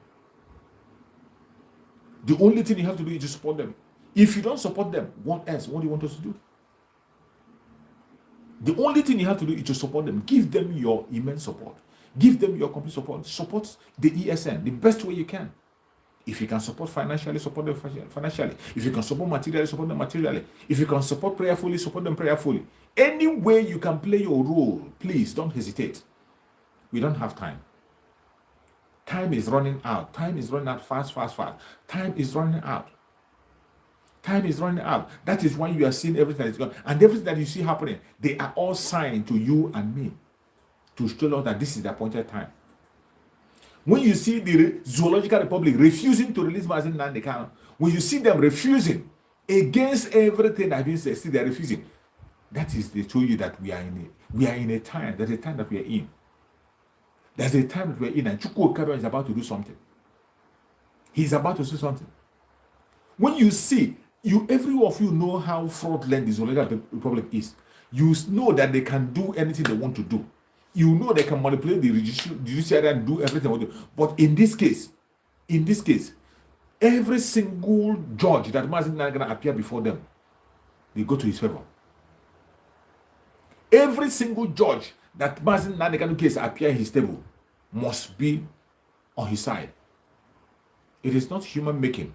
The only thing you have to do is to support them. If you don't support them, what else? What do you want us to do? The only thing you have to do is to support them. Give them your immense support. Give them your complete support. Support the ESN the best way you can. If you can support financially, support them financially. If you can support materially, support them materially. If you can support prayerfully, support them prayerfully. Any way you can play your role, please don't hesitate. We don't have time. Time is running out. Time is running out fast. Time is running out. Time is running out. That is why you are seeing everything that is going on. And everything that you see happening, they are all signs to you and me to show us that this is the appointed time. When you see the Zoological Republic refusing to release Mazi Nnamdi Kanu, when you see them refusing against everything that has been said, see they are refusing. That is to show you that we are in a time. There's a time that we are in. There's a time that we are in, and Chukwu Okabia is about to do something. He's about to do something. When you see, every of you know how fraudulent the Zoological Republic is. You know that they can do anything they want to do. You know they can manipulate the judiciary and do everything they want to do. But in this case, every single judge that Mazi Nnamdi Kanu appear before them, they go to his favor. Every single judge that Mazi Nnamdi Kanu case appear in his table must be on his side. It is not human making.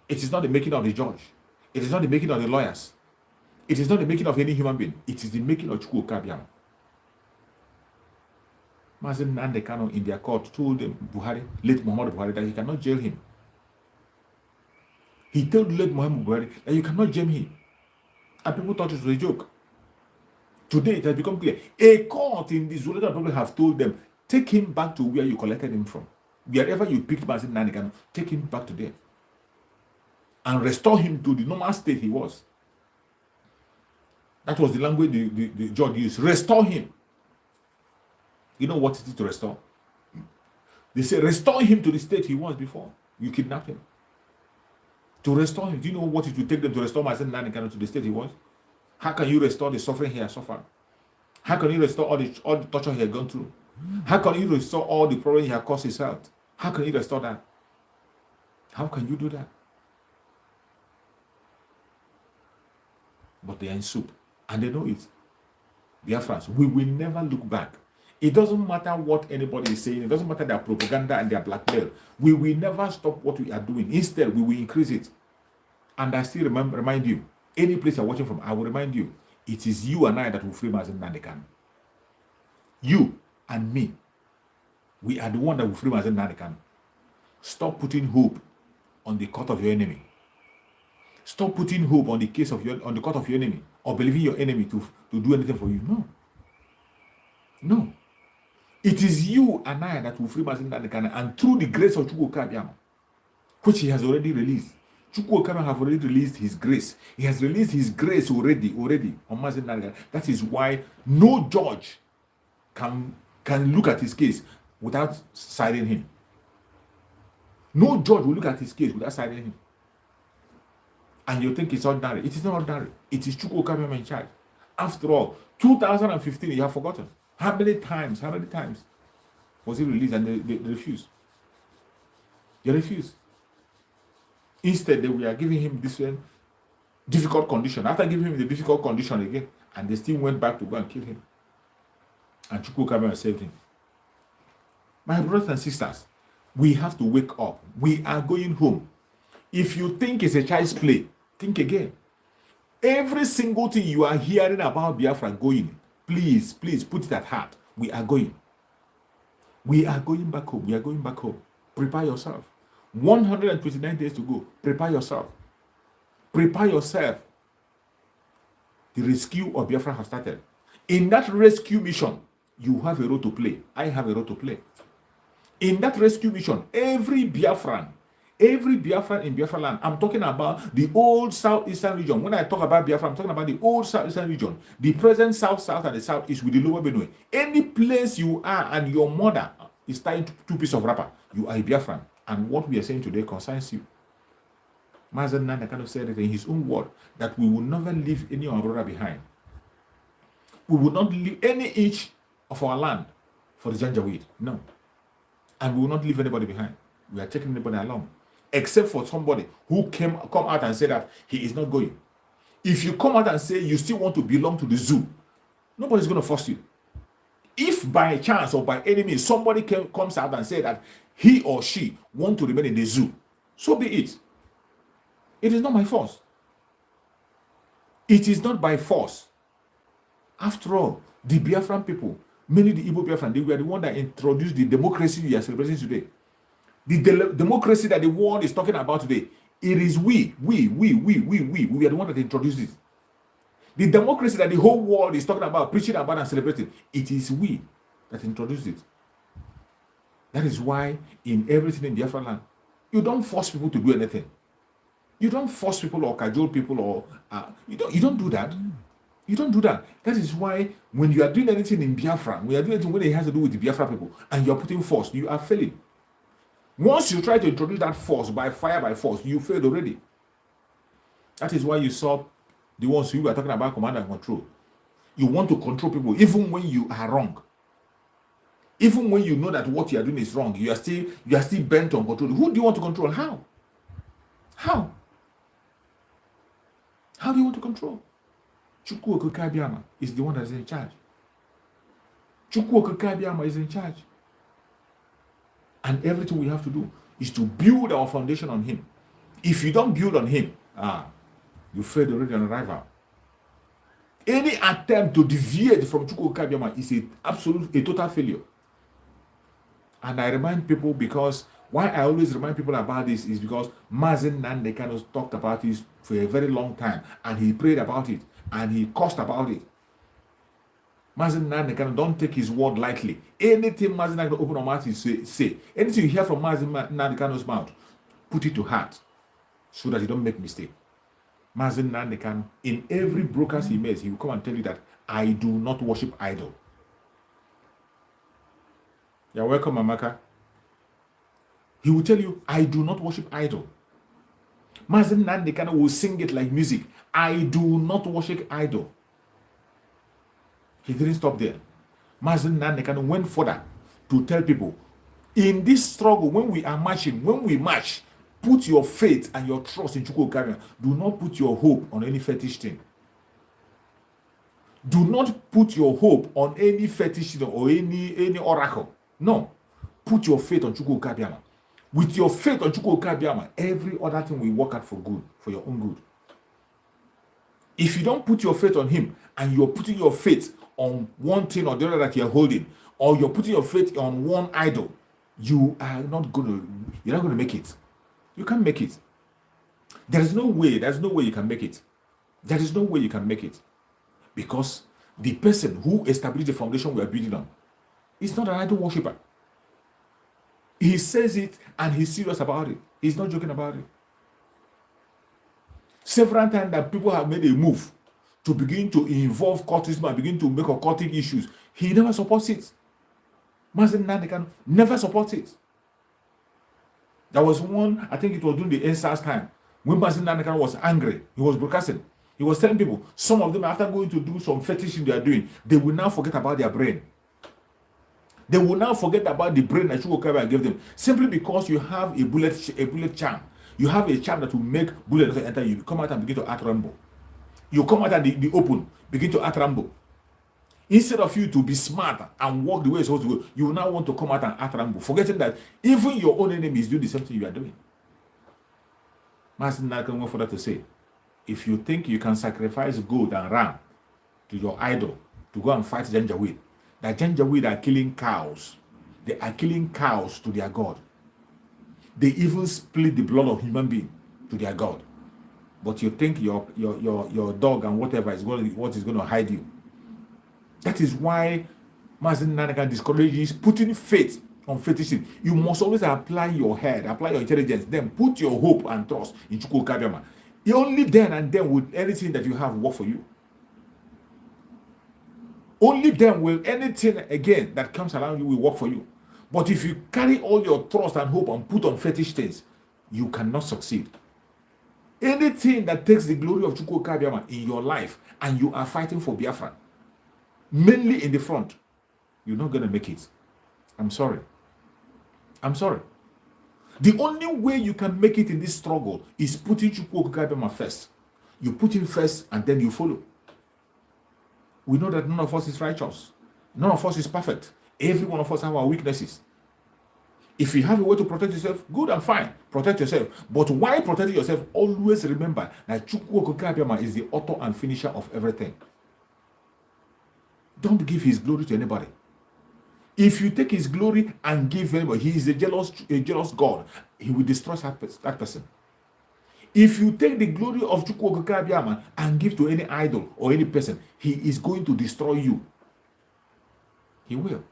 It is not the making of the judge. It is not the making of the lawyers. It is not the making of any human being. It is the making of Chukwu Okabia. Mazi Nnamdi Kanu in their court told Buhari, late Muhammad Buhari, that he cannot jail him. He told late Muhammad Buhari that you cannot jail him. And people thought it was a joke. Today it has become clear. A court in the Zoological Republic have told them, take him back to where you collected him from. Wherever you picked Mazi Nnamdi Kanu, take him back to there. And restore him to the normal state he was. That was the language the judge used. Restore him. You know what it is to restore? They say, restore him to the state he was before you kidnapped him. To restore him. Do you know what it will take them to restore Mazi Nnamdi Kanu to the state he was? How can you restore the suffering he has suffered? How can you restore all the torture he has gone through? How can you restore all the problems he has caused his health? How can you restore that? How can you do that? But they are in soup. And they know it. Biafrans, we will never look back. It doesn't matter what anybody is saying. It doesn't matter their propaganda and their blackmail. We will never stop what we are doing. Instead, we will increase it. And I still remind you, any place you're watching from, I will remind you, it is you and I that will free Mazi Nnamdi Kanu. You and me. We are the one that will free Mazi Nnamdi Kanu. Stop putting hope on the court of your enemy. Stop putting hope on the court of your enemy, or believing your enemy to do anything for you. No. It is you and I that will free Mazi Nnamdi Kanu, and through the grace of Chukwu Okabia, which he has already released. Chukwu Okabia have already released his grace. He has released his grace already on Mazi Nnamdi Kanu. That is why no judge can look at his case without siding him. No judge will look at his case without siding him. And you think it's ordinary. It is not ordinary. It is Chukwu Okabia in charge. After all, 2015, you have forgotten. How many times was he released and they refused? They refused. Instead, they were giving him this difficult condition. After giving him the difficult condition again, and they still went back to go and kill him. And Chukwu Okabia saved him. My brothers and sisters, we have to wake up. We are going home. If you think it's a child's play, think again. Every single thing you are hearing about Biafra going, please put it at heart. We are going. We are going back home. We are going back home. Prepare yourself. 129 days to go. Prepare yourself. Prepare yourself. The rescue of Biafra has started. In that rescue mission, you have a role to play. I have a role to play. In that rescue mission, every Biafran in Biafra land, I'm talking about the old southeastern region. When I talk about Biafra, I'm talking about the old southeastern region, the present south and the southeast with the lower Benue. Any place you are and your mother is tying two pieces of wrapper, you are a Biafran. And what we are saying today concerns you. Mazen Nana kind of said it in his own word that we will never leave any of our brother behind. We will not leave any inch of our land for the Janjaweed. No. And we will not leave anybody behind. We are taking anybody along. Except for somebody who come out and say that he is not going. If you come out and say you still want to belong to the zoo, nobody's going to force you. If by chance or by any means somebody comes out and say that he or she want to remain in the zoo, so be it. It is not my force. It is not by force. After all, the Biafran people, mainly the Igbo Biafran, they were the one that introduced the democracy we are celebrating today. The democracy that the world is talking about today, it is we are the one that introduced it. The democracy that the whole world is talking about, preaching about and celebrating, it is we that introduced it. That is why in everything in Biafra land, you don't force people to do anything. You don't force people or cajole people or you don't do that. You don't do that. That is why when you are doing anything in Biafra, when you are doing anything when it has to do with the Biafra people, and you are putting force, you are failing. Once you try to introduce that force by fire, by force, you failed already. That is why you saw the ones who were talking about command and control. You want to control people even when you are wrong. Even when you know that what you are doing is wrong, you are still bent on control. Who do you want to control? How? How do you want to control? Chukwu Okike is the one that is in charge. Chukwu Okike is in charge. And everything we have to do is to build our foundation on him. If you don't build on him, you failed already on arrival. Any attempt to deviate from Chukwu Okike is a total failure. And I remind people, because why I always remind people about this is because Mazen Nandekano talked about this for a very long time, and he prayed about it, and he cursed about it. Mazen Nandekano, don't take his word lightly. Anything Mazen Nandekano open her mouth say. Anything you hear from Mazen Nandekano's mouth, put it to heart, so that you don't make mistake. Mazen Nandekano, in every broadcast he makes, he will come and tell you that I do not worship idol. You're welcome, Mamaka. He will tell you, I do not worship idol. Mazen Nandekano will sing it like music. I do not worship idol. He didn't stop there. Mazen Nandekano went further to tell people, in this struggle, when we are marching, when we march, put your faith and your trust in Chukwu Okike. Do not put your hope on any fetish thing. Do not put your hope on any fetish thing or any oracle. No. Put your faith on Chukwu Okike. With your faith on Chukwu Okike, every other thing will work out for good, for your own good. If you don't put your faith on him, and you're putting your faith on one thing or the other that you're holding, or you're putting your faith on one idol, you're not going to make it. You can't make it. There's no way you can make it. There is no way you can make it. Because the person who established the foundation we are building on is not an idol worshiper. He says it and he's serious about it. He's not joking about it. Several times that people have made a move to begin to involve cultism and begin to make occultic issues, he never supports it. Mazen Nandekano never supports it. There was one, I think it was during the NSAS time, when Mazen Nandekano was angry. He was broadcasting. He was telling people, some of them, after going to do some fetishing they are doing, they will now forget about their brain. They will now forget about the brain that Chukwu Okike gave them, simply because you have a bullet charm. You have a charm that will make bullets enter you. You come out and begin to act Rambo. You come out and the open, begin to act Rambo. Instead of you to be smart and walk the way it's supposed to go, you will now want to come out and act Rambo, forgetting that even your own enemy is doing the same thing you are doing. Mazen Nandekano went further to say, if you think you can sacrifice gold and ram to your idol to go and fight Janjaweed, that Janjaweed are killing cows. They are killing cows to their God. They even split the blood of human being to their God. but you think your dog and whatever is going to hide you. That is why Mazen Nanaka discourages putting faith on fetishism. You must always apply your head, apply your intelligence, then put your hope and trust in Chukwu Kabiama. Only then and then will anything that you have work for you. Only then will anything again that comes around you will work for you. But if you carry all your trust and hope and put on fetish things, you cannot succeed. Anything that takes the glory of Chukwu Kabiama in your life and you are fighting for Biafra, mainly in the front, you're not going to make it. I'm sorry. I'm sorry. The only way you can make it in this struggle is putting Chukwu Kabiama first. You put him first and then you follow. We know that none of us is righteous. None of us is perfect. Every one of us have our weaknesses. If you have a way to protect yourself, good and fine. Protect yourself. But while protecting yourself, always remember that Chukwu Kabiama is the author and finisher of everything. Don't give his glory to anybody. If you take his glory and give anybody, he is a jealous God. He will destroy that person. If you take the glory of Chukwu Kabiama and give to any idol or any person, he is going to destroy you. He will.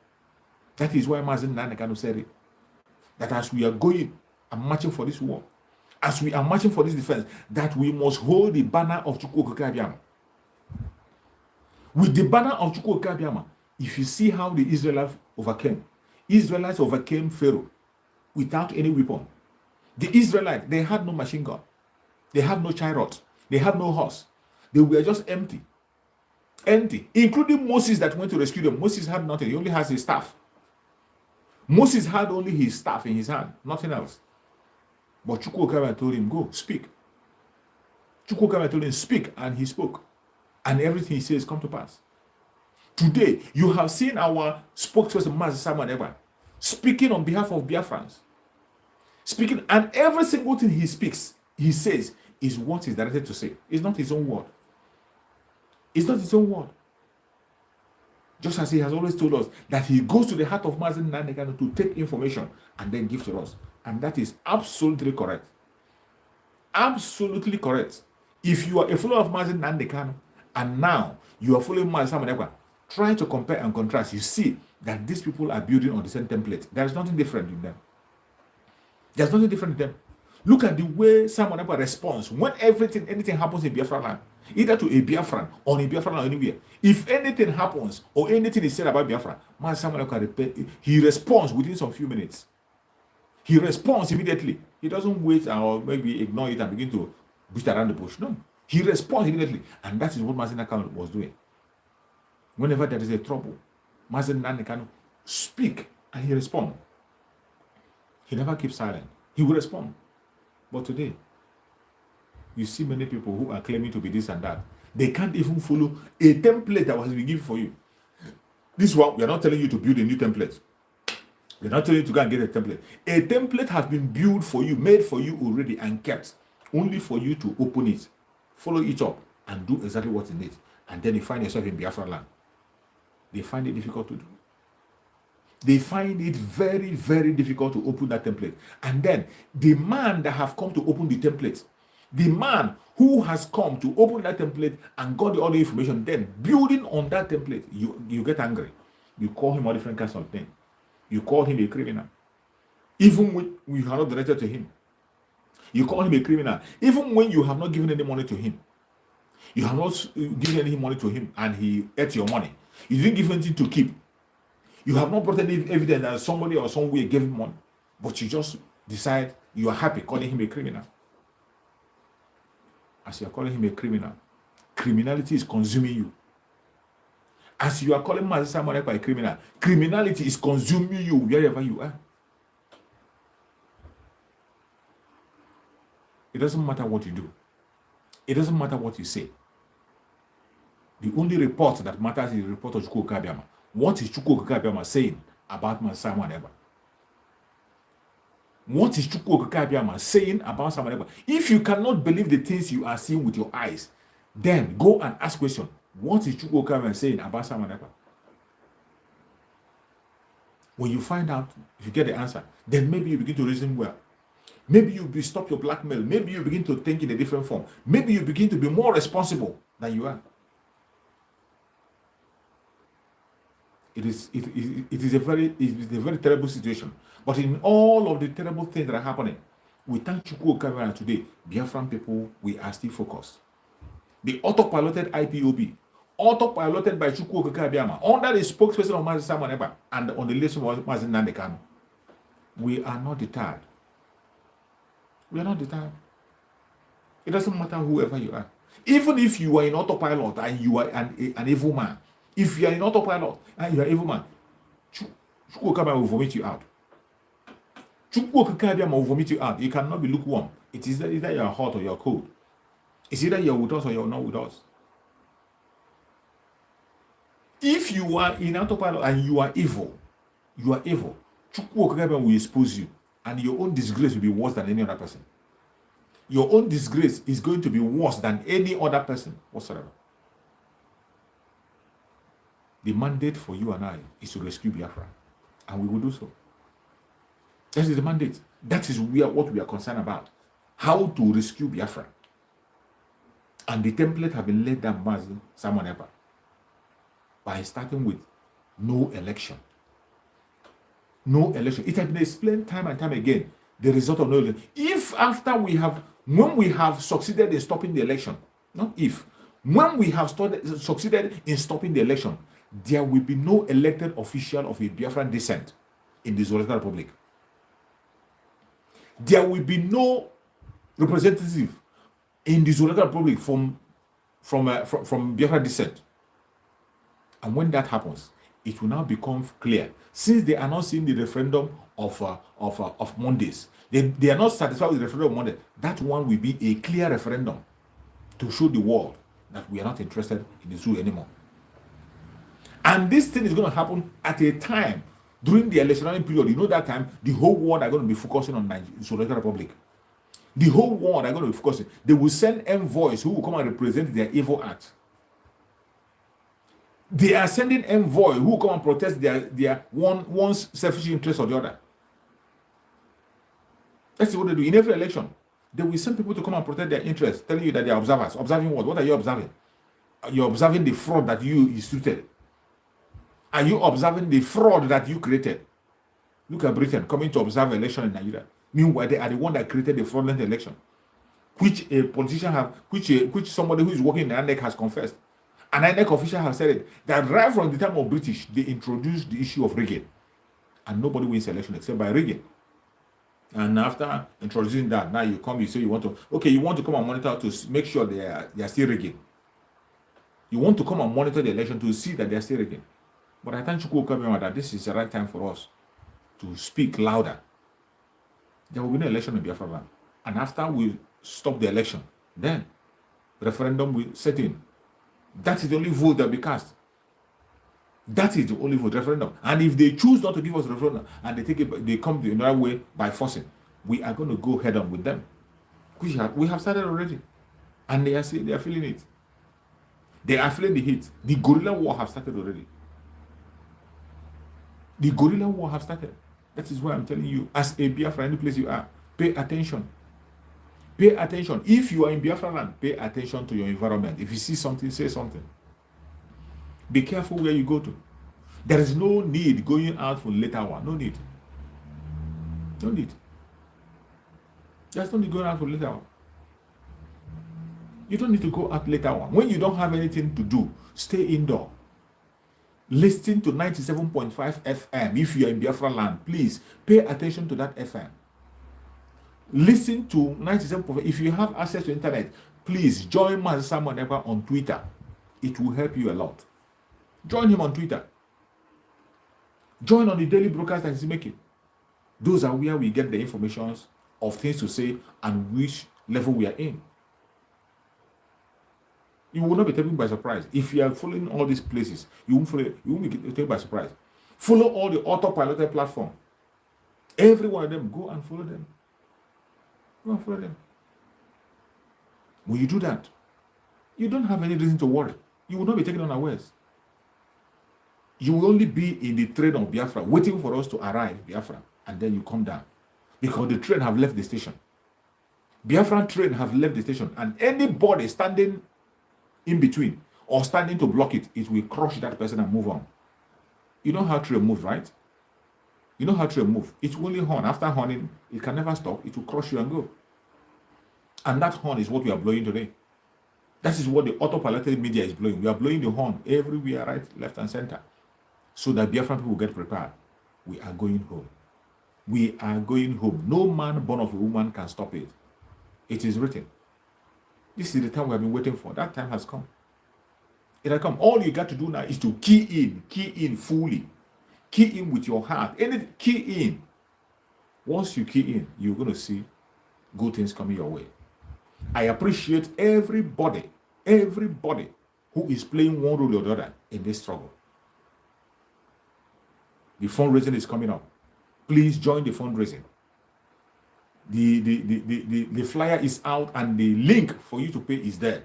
That is why Mazen Nanekano said it. That as we are going and marching for this war, as we are marching for this defense, that we must hold the banner of Chukwu Kabiama. With the banner of Chukwu Kabiama, if you see how the Israelites overcame Pharaoh without any weapon. The Israelites, they had no machine gun. They had no chariot. They had no horse. They were just empty. Empty. Including Moses that went to rescue them. Moses had nothing. He only has his staff. Moses had only his staff in his hand. Nothing else. But Chukwu Kabiama told him, go, speak. Chukwu Kabiama told him, speak, and he spoke. And everything he says come to pass. Today, you have seen our spokesperson, Master Simon Eba, speaking on behalf of Biafrans. Speaking, and every single thing he speaks, he says, is what he's directed to say. It's not his own word. It's not his own word. Just as he has always told us that he goes to the heart of Mazen Nanekano to take information and then give to us. And that is absolutely correct. Absolutely correct. If you are a follower of Mazen Nanekano and now you are following Mazen Simon Eba, try to compare and contrast. You see that these people are building on the same template. There is nothing different in them. There's nothing different in them. Look at the way Simon Eba responds when anything happens in Biafra land, either to a Biafran or in Biafra land or anywhere. If anything happens or anything is said about Biafra, man, Simon Eba, he responds within some few minutes. He responds immediately. He doesn't wait or maybe ignore it and begin to beat around the bush. No, he responds immediately, and that is what Mazen Nanekano was doing. Whenever there is a trouble, Mazen Nanekano speak and he responds. He never keeps silent. He will respond. But today, you see many people who are claiming to be this and that. They can't even follow a template that was given for you. This one, we are not telling you to build a new template. We're not telling you to go and get a template. A template has been built for you, made for you already and kept. Only for you to open it, follow it up, and do exactly what's in it. And then you find yourself in Biafra land. They find it difficult to do. They find it very, very difficult to open that template. And then the man that have come to open the template, the man who has come to open that template and got all the information, then building on that template, you get angry. You call him all different kinds of things. You call him a criminal. Even when you are not directed to him. You call him a criminal. Even when you have not given any money to him. You have not given any money to him and he ate your money. You didn't give anything to keep. You have not brought any evidence that somebody or some way gave him money. But you just decide you are happy calling him a criminal. As you are calling him a criminal, criminality is consuming you. As you are calling Mazen Simon Eba a criminal, criminality is consuming you wherever you are. It doesn't matter what you do. It doesn't matter what you say. The only report that matters is the report of Chukwu Kabiama. What is Chukwu Kabiama saying about Mazen Simon Eba? What is Chukwu Kabiama saying about Simon Eba? If you cannot believe the things you are seeing with your eyes, then go and ask question. What is Chukwu Kabiama saying about Simon Eba? When you find out, if you get the answer, then maybe you begin to reason well. Maybe you stop your blackmail. Maybe you begin to think in a different form. Maybe you begin to be more responsible than you are. It is a very terrible situation. But in all of the terrible things that are happening, we thank Chukwu Okabia today. Biafran people, we are still focused. The autopiloted IPOB, autopiloted by Chukwu Okabia, under the spokesperson of Mazi Simon Ekpa and on the list of Mazi Nnamdi Kanu. We are not deterred. We are not deterred. It doesn't matter whoever you are. Even if you are in autopilot and you are an evil man, if you are in autopilot and you are an evil man, Chukwu Okabia will vomit you out. Chukwu Okabia will vomit you out. You cannot be lukewarm. It is either you are hot or you are cold. It's either you are with us or you are not with us. If you are in autopilot and you are evil, Chukwu Okabia will expose you, and your own disgrace will be worse than any other person. Your own disgrace is going to be worse than any other person whatsoever. The mandate for you and I is to rescue Biafra, and we will do so. That is the mandate. That is what we are concerned about. How to rescue Biafra. And the template have been laid down by Simon Ekpa by starting with no election. No election. It has been explained time and time again. The result of no election. When we have succeeded in stopping the election, when we have succeeded in stopping the election, there will be no elected official of a Biafran descent in the Zoological Republic. There will be no representative in the Zoological Republic from Biafran descent. And when that happens, it will now become clear. Since they are not seeing the referendum of Mondays, they are not satisfied with the referendum of Monday, that one will be a clear referendum to show the world that we are not interested in the zoo anymore. And this thing is going to happen at a time during the electionary period. You know, that time, the whole world are going to be focusing on the Zoological Republic. The whole world are going to be focusing. They will send envoys who will come and represent their evil act. They are sending envoys who will come and protest their one's selfish interest or the other. That's what they do in every election. They will send people to come and protect their interests, telling you that they are observers. Observing what? What are you observing? You're observing the fraud that you instituted. Are you observing the fraud that you created? Look at Britain coming to observe election in Nigeria. Meanwhile, they are the one that created the fraudulent election, which a politician which somebody who is working in the INEC has confessed. An INEC official has said it, that right from the time of British, they introduced the issue of rigging. And nobody wins election except by rigging. And after introducing that, now you say you want to come and monitor to make sure they are still rigging. You want to come and monitor the election to see that they are still rigging. But I thank Chukwu Okabia that this is the right time for us to speak louder. There will be no election in Biafra land. And after we stop the election, then referendum will set in. That is the only vote that will be cast. That is the only vote, referendum. And if they choose not to give us a referendum and they come the other way by forcing, we are going to go head on with them. We have started already. And they are feeling it. They are feeling the heat. The guerrilla war have started already. The guerrilla war have started. That is why I'm telling you, as a Biafra, any place you are, pay attention. Pay attention. If you are in Biafra land, pay attention to your environment. If you see something, say something. Be careful where you go to. There is no need going out for later one. No need. No need. There's no need going out for later one. You don't need to go out later on. When you don't have anything to do, stay indoor. Listen to 97.5 FM. If you are in Biafra land, please pay attention to that FM. Listen to 97.5. If you have access to internet, please join Mazi Simon Ekpa on Twitter. It will help you a lot. Join him on Twitter. Join on the daily broadcast that he's making. Those are where we get the information of things to say and which level we are in. You will not be taken by surprise. If you are following all these places, you won't be taken by surprise. Follow all the autopiloted platform. Every one of them, go and follow them. Go and follow them. When you do that, you don't have any reason to worry. You will not be taken unawares. You will only be in the train of Biafra, waiting for us to arrive, Biafra, and then you come down. because the train have left the station. Biafran train have left the station, and anybody standing in between or standing to block it, it will crush that person and move on. You know how train moves, right? You know how train move. It will only horn. After horning, it can never stop. It will crush you and go. And that horn is what we are blowing today. That is what the autopiloted media is blowing. We are blowing the horn everywhere, right, left, and center, so that Biafran people will get prepared. We are going home. We are going home. No man born of a woman can stop it. It is written. This is the time we have been waiting for. That time has come. It has come. All you got to do now is to key in fully. Key in with your heart. Key in. Once you key in, you're going to see good things coming your way. I appreciate everybody who is playing one role or the other in this struggle. The fundraising is coming up. Please join the fundraising. The flyer is out and the link for you to pay is there.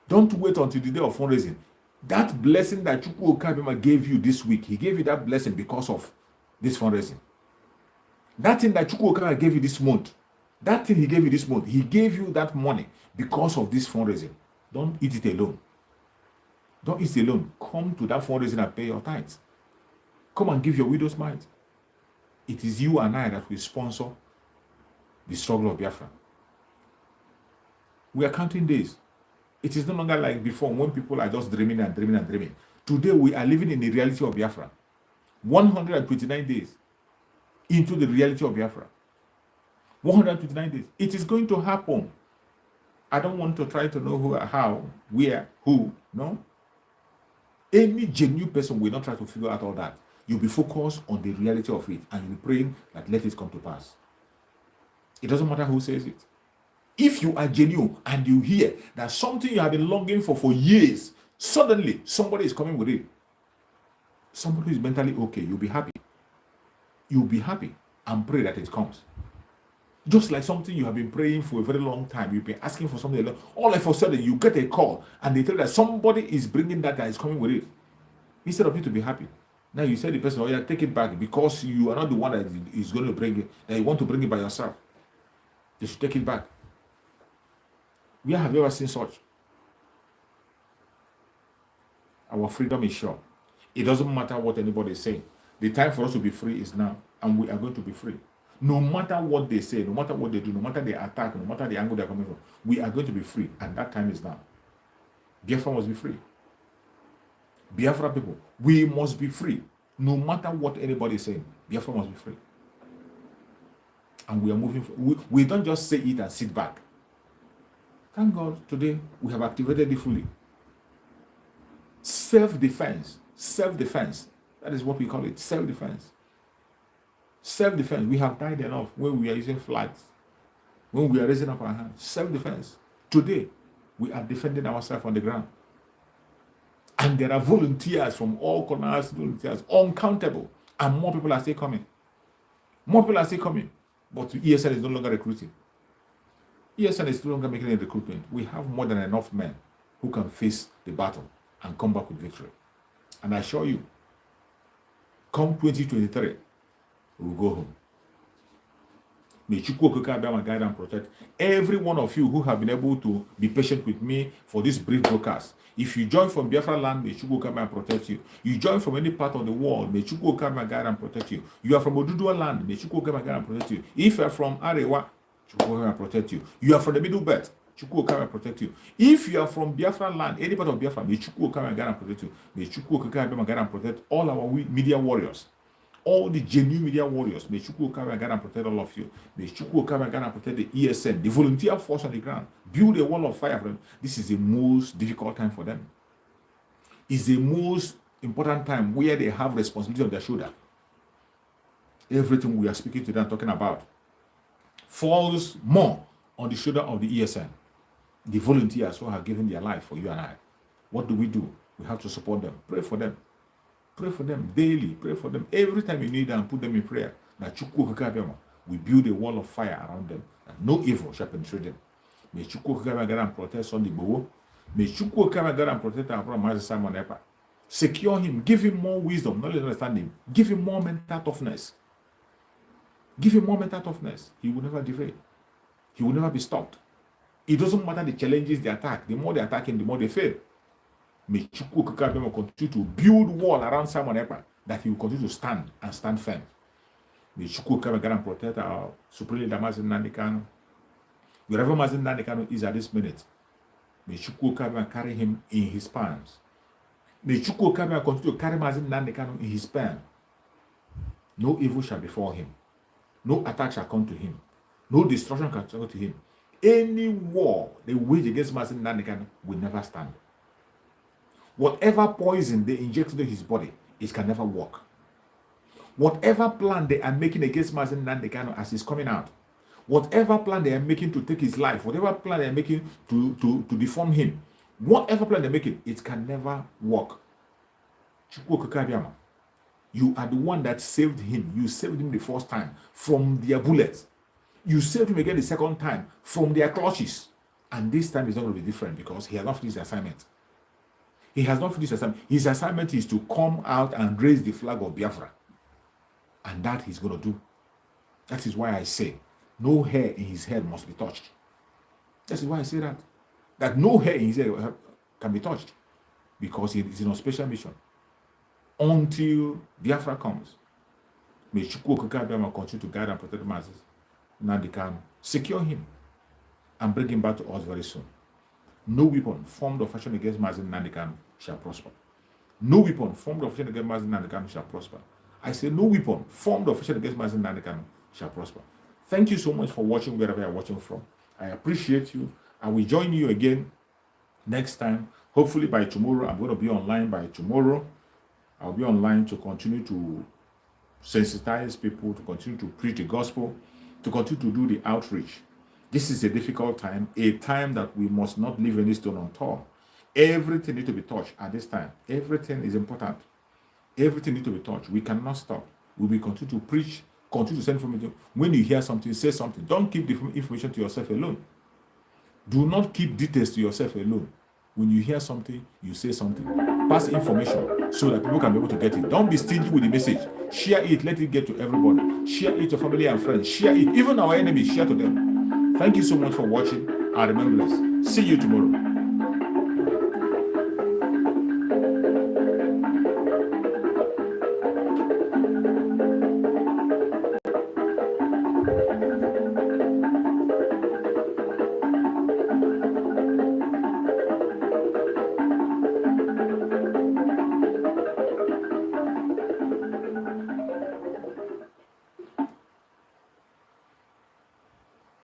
Don't wait until the day of fundraising. That blessing that Chukwu Okabema gave you this week, he gave you that blessing because of this fundraising. That thing that Chukwu Okabema gave you this month, that thing he gave you this month, he gave you that money because of this fundraising. Don't eat it alone. Don't eat it alone. Come to that fundraising and pay your tithes. Come and give your widow's mite. It is you and I that will sponsor the struggle of Biafra. We are counting days. It is no longer like before when people are just dreaming and dreaming and dreaming. Today we are living in the reality of Biafra. 129 days into the reality of Biafra. 129 days. It is going to happen. I don't want to try to know who, how, where, who. No. Any genuine person will not try to figure out all that. You'll be focused on the reality of it and you'll be praying that let it come to pass. It doesn't matter who says it. If you are genuine and you hear that something you have been longing for years, suddenly somebody is coming with it. Somebody who is mentally okay, you'll be happy. You'll be happy and pray that it comes. Just like something you have been praying for a very long time, you've been asking for something, all of a sudden you get a call and they tell you that somebody is bringing that is coming with it. Instead of you to be happy. Now you say the person, oh yeah, take it back because you are not the one that is going to bring it, that you want to bring it by yourself. You should take it back. Where have you ever seen such? Our freedom is sure. It doesn't matter what anybody is saying. The time for us to be free is now, and we are going to be free. No matter what they say, no matter what they do, no matter the attack, no matter the angle they're coming from, we are going to be free, and that time is now. Biafra must be free. Biafra people, we must be free. No matter what anybody is saying, Biafra must be free. And we are moving. We don't just say it and sit back. Thank God today we have activated it fully. Self-defense. Self-defense. That is what we call it. Self-defense. Self-defense. We have died enough when we are using flags. When we are raising up our hands. Self-defense. Today, we are defending ourselves on the ground. And there are volunteers from all corners, volunteers, uncountable. And more people are still coming. More people are still coming. But ESN is no longer recruiting. ESN is no longer making a recruitment. We have more than enough men who can face the battle and come back with victory. And I assure you, come 2023, we will go home. May Chukwu Okabema guide and protect every one of you who have been able to be patient with me for this brief broadcast. If you join from Biafra land, may Chukwu Okabema protect you. You join from any part of the world, may Chukwu Okabema guide and protect you. You are from Oduduwa land, may Chukwu Okabema guide and protect you. If you are from Arewa, Chukwu Okabema protect you. You are from the Middle Belt, Chukwu Okabema protect you. If you are from Biafra land, any part of Biafra, may Chukwu Okabema guide and protect you. May Chukwu Okabema guide and protect all our media warriors. All the genuine media warriors, may Chukwu Okabema guide and protect all of you. May Chukwu Okabema guide and protect the ESN, the volunteer force on the ground. Build a wall of fire for them. This is the most difficult time for them. It's the most important time where they have responsibility on their shoulder. Everything we are speaking to them, talking about, falls more on the shoulder of the ESN, the volunteers who have given their life for you and I. What do? We have to support them. Pray for them. Pray for them daily. Pray for them every time you need them. Put them in prayer. That Chukwu Okabema, we build a wall of fire around them, and no evil shall penetrate them. May Chukwu Okabema guide and protect Sunday Bowo. May Chukwu Okabema guide and protect our brother Master Simon Epa. Secure him. Give him more wisdom, knowledge, understanding. Give him more mental toughness. Give him more mental toughness. He will never derail. He will never be stopped. It doesn't matter the challenges they attack. The more they attack him, the more they fail. May Chukwu Okikabiyama continue to build wall around Simon Ekpa, that he will continue to stand and stand firm. May Chukwu Okikabiyama guide and protect our Supreme Leader Mazi Nnamdi Kanu. Wherever Mazi Nnamdi Kanu is at this minute, may Chukwu Okikabiyama carry him in his palms. May Chukwu Okikabiyama continue to carry Mazi Nnamdi Kanu in his palm. No evil shall befall him. No attack shall come to him. No destruction shall come to him. Any war they wage against Mazi Nnamdi Kanu will never stand. Whatever poison they inject into his body, it can never work. Whatever plan they are making against Mazi Nnamdi Kanu as he's coming out, whatever plan they are making to take his life, whatever plan they are making to deform him, whatever plan they're making, it can never work. Chukwu Okikabiyama, you are the one that saved him. You saved him the first time from their bullets. You saved him again the second time from their clutches. And this time is not going to be different because he has not finished the assignment. He has not finished the assignment. His assignment is to come out and raise the flag of Biafra. And that he's going to do. That is why I say no hair in his head must be touched. That is why I say that. That no hair in his head can be touched. Because he is on a special mission. Until Biafra comes. May Chukwu Okikabiyama continue to guide and protect the masses. Nnamdi Kanu, secure him and bring him back to us very soon. No weapon formed or fashioned against Mazi Nnamdi Kanu shall prosper. No weapon formed or fashioned against Mazi Nnamdi Kanu shall prosper. I say no weapon formed or fashioned against Mazi Nnamdi Kanu shall prosper. Thank you so much for watching wherever you're watching from. I appreciate you. I will join you again next time. Hopefully by tomorrow. I'm going to be online by tomorrow. I'll be online to continue to sensitize people, to continue to preach the gospel, to continue to do the outreach. This is a difficult time, a time that we must not leave any stone unturned. Everything needs to be touched at this time. Everything is important. Everything needs to be touched. We cannot stop. We will continue to preach, continue to send information. When you hear something, say something. Don't keep the information to yourself alone. Do not keep details to yourself alone. When you hear something, you say something. Pass information so that people can be able to get it. Don't be stingy with the message. Share it. Let it get to everybody. Share it to family and friends. Share it. Even our enemies, share to them. Thank you so much for watching. And remember this. See you tomorrow.